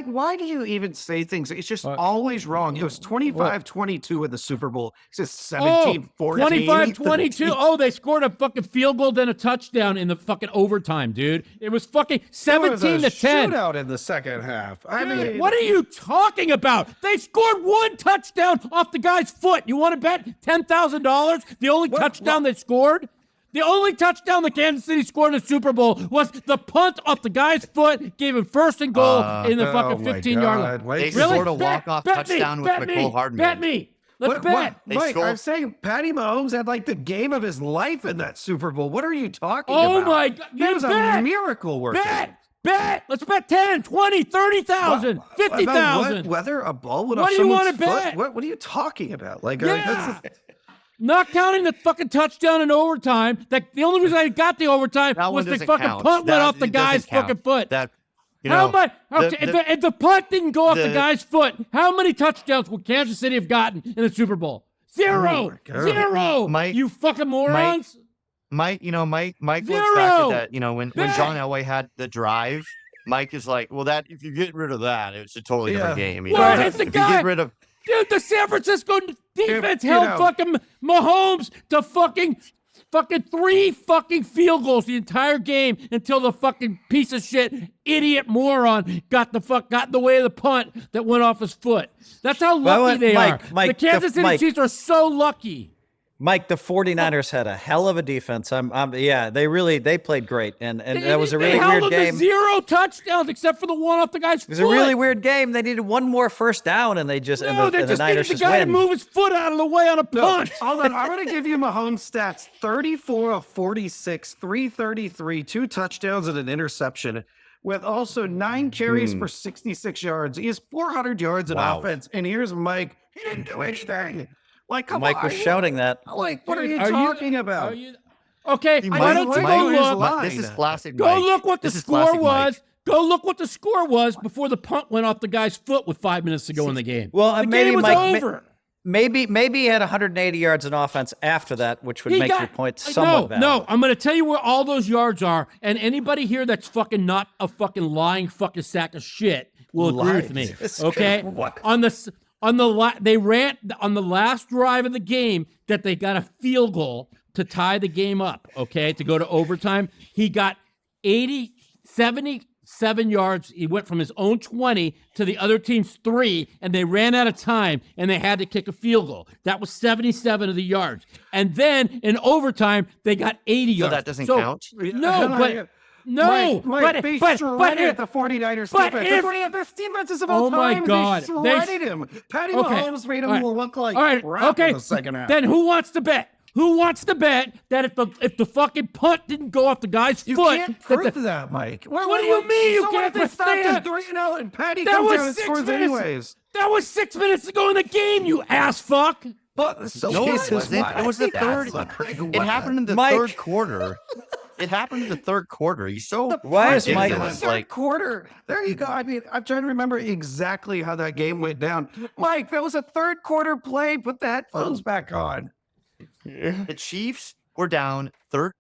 why do you even say things? It's just always wrong. It was 25-22 in the Super Bowl. It says 17-14. 25-22. Oh, they scored a fucking field goal, then a touchdown in the fucking overtime, dude. It was fucking 17-10. Shootout in the second half. I mean, what are you talking about? They scored 1 touchdown off the guy's foot. You want to bet $10,000? The only touchdown they scored? The only touchdown the Kansas City scored in the Super Bowl was the punt off the guy's foot, gave him first and goal in the fucking 15-yard line. They scored a walk-off touchdown with Mecole Hardman. Bet me. Let's bet. Mike, I'm saying Patty Mahomes had like the game of his life in that Super Bowl. What are you talking about? Oh, my God. That was a miracle work. Bet. Let's bet 10, 20, 30,000, 50,000. Whether a ball went off someone's foot? Bet? What are you talking about? Like, not counting the fucking touchdown in overtime. The only reason I got the overtime was the fucking punt went off the guy's fucking foot. If the punt didn't go off the guy's foot, how many touchdowns would Kansas City have gotten in the Super Bowl? Zero. Mike, you fucking morons. Mike looks back at that. When John Elway had the drive, Mike is like, well, that if you get rid of that, it's a totally different game. Well, if the you guy, get rid of. Dude, the San Francisco defense held fucking Mahomes to fucking 3 fucking field goals the entire game until the fucking piece of shit idiot moron got in the way of the punt that went off his foot. That's how lucky they are. The Kansas City Chiefs are so lucky. Mike, the 49ers had a hell of a defense. They played great, and that was a really weird game. 0 touchdowns except for the one off the guy's foot. It was a really weird game. They needed one more first down, and they just the Niners just guy win. to move his foot out of the way on a punt. Hold on, I'm going to give you Mahomes' stats: 34 of 46, 333, 2 touchdowns and an interception, with also 9 carries for 66 yards. He has 400 yards in offense, and here's Mike. He didn't do anything. Like, come Mike on. was shouting that. Like, what are you talking about? Okay, why don't you go look? This is classic. Go look what the score was. Go look what the score was before the punt went off the guy's foot with 5 minutes to go in the game. Well, the maybe game was Mike, over. Maybe he had 180 yards in offense after that, which would make your point somewhat valid. No, I'm going to tell you where all those yards are, and anybody here that's fucking not a fucking lying fucking sack of shit will agree with me. Okay? They ran on the last drive of the game that they got a field goal to tie the game up, okay, to go to overtime. He got 70 7 yards. He went from his own 20 to the other team's 3, and they ran out of time, and they had to kick a field goal. That was 77 of the yards. And then in overtime, they got 80 yards. So that doesn't count? No, but... No, Mike, they shredded the 49ers defense. The 49ers defense is of all time. God. They shredded him. Patty Mahomes made him look like crap in the second half. Then who wants to bet? Who wants to bet that if the fucking punt didn't go off the guy's foot? You can't prove that, Mike. What do you mean you can't prove that? 3-0 and Patty comes down and scores anyways. That was 6 minutes ago in the game, you ass fuck. But no, it wasn't. It was the third. It happened in the third quarter. It happened in the third quarter. You why is Mike third quarter? There you go. I mean, I'm trying to remember exactly how that game went down. Mike, that was a third quarter play. Put the headphones back on. The Chiefs were down 13.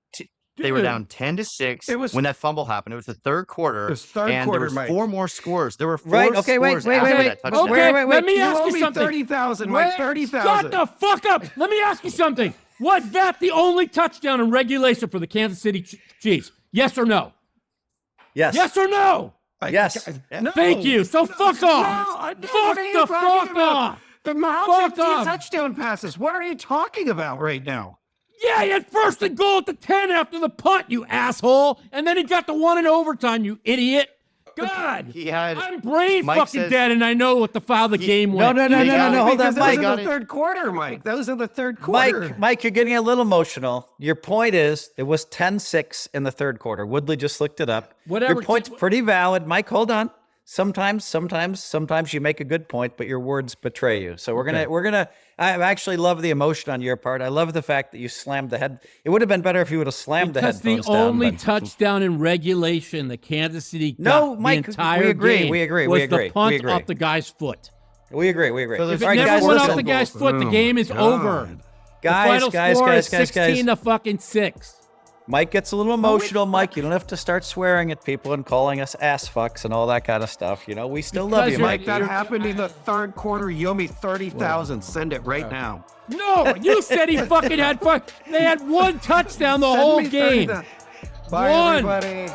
They were down 10-6 when that fumble happened. It was the third quarter. It was third quarter, there was 4 more scores. There were 4 right. Okay, wait. Let me ask you something. 30,000, Mike. 30,000. Shut the fuck up. Let me ask you something. Was that the only touchdown in regulation for the Kansas City Chiefs? Yes or no? Yes. Yes or no? Yes. No. Thank you. So fuck off. Fuck the fuck off. The Mahomes 15 touchdown passes. What are you talking about right now? Yeah, he had first and goal at the 10 after the punt, you asshole. And then he got the one in overtime, you idiot. God, I'm brain fucking dead, and I know what the foul of the game went. No. Hold on, Mike. That was in the third quarter, Mike. That was in the third quarter. Mike, you're getting a little emotional. Your point is it was 10-6 in the third quarter. Woodley just looked it up. Your point's pretty valid. Mike, hold on. Sometimes you make a good point, but your words betray you. So we're gonna. I actually love the emotion on your part. I love the fact that you slammed the head. It would have been better if you would have slammed the headphones down. Because the only touchdown in regulation the Kansas City got Mike, the entire game was the punt off the guy's foot. We agree. If it never went off the guy's foot, the game is over. Guys, the final score is 16 to fucking 6. Mike gets a little emotional. Mike, you don't have to start swearing at people and calling us ass fucks and all that kind of stuff. You know, we still love you, Mike. That happened in the third quarter. You owe me 30,000. Send it right now. No, you said he fucking had fun. They had one touchdown the whole game. Bye, everybody.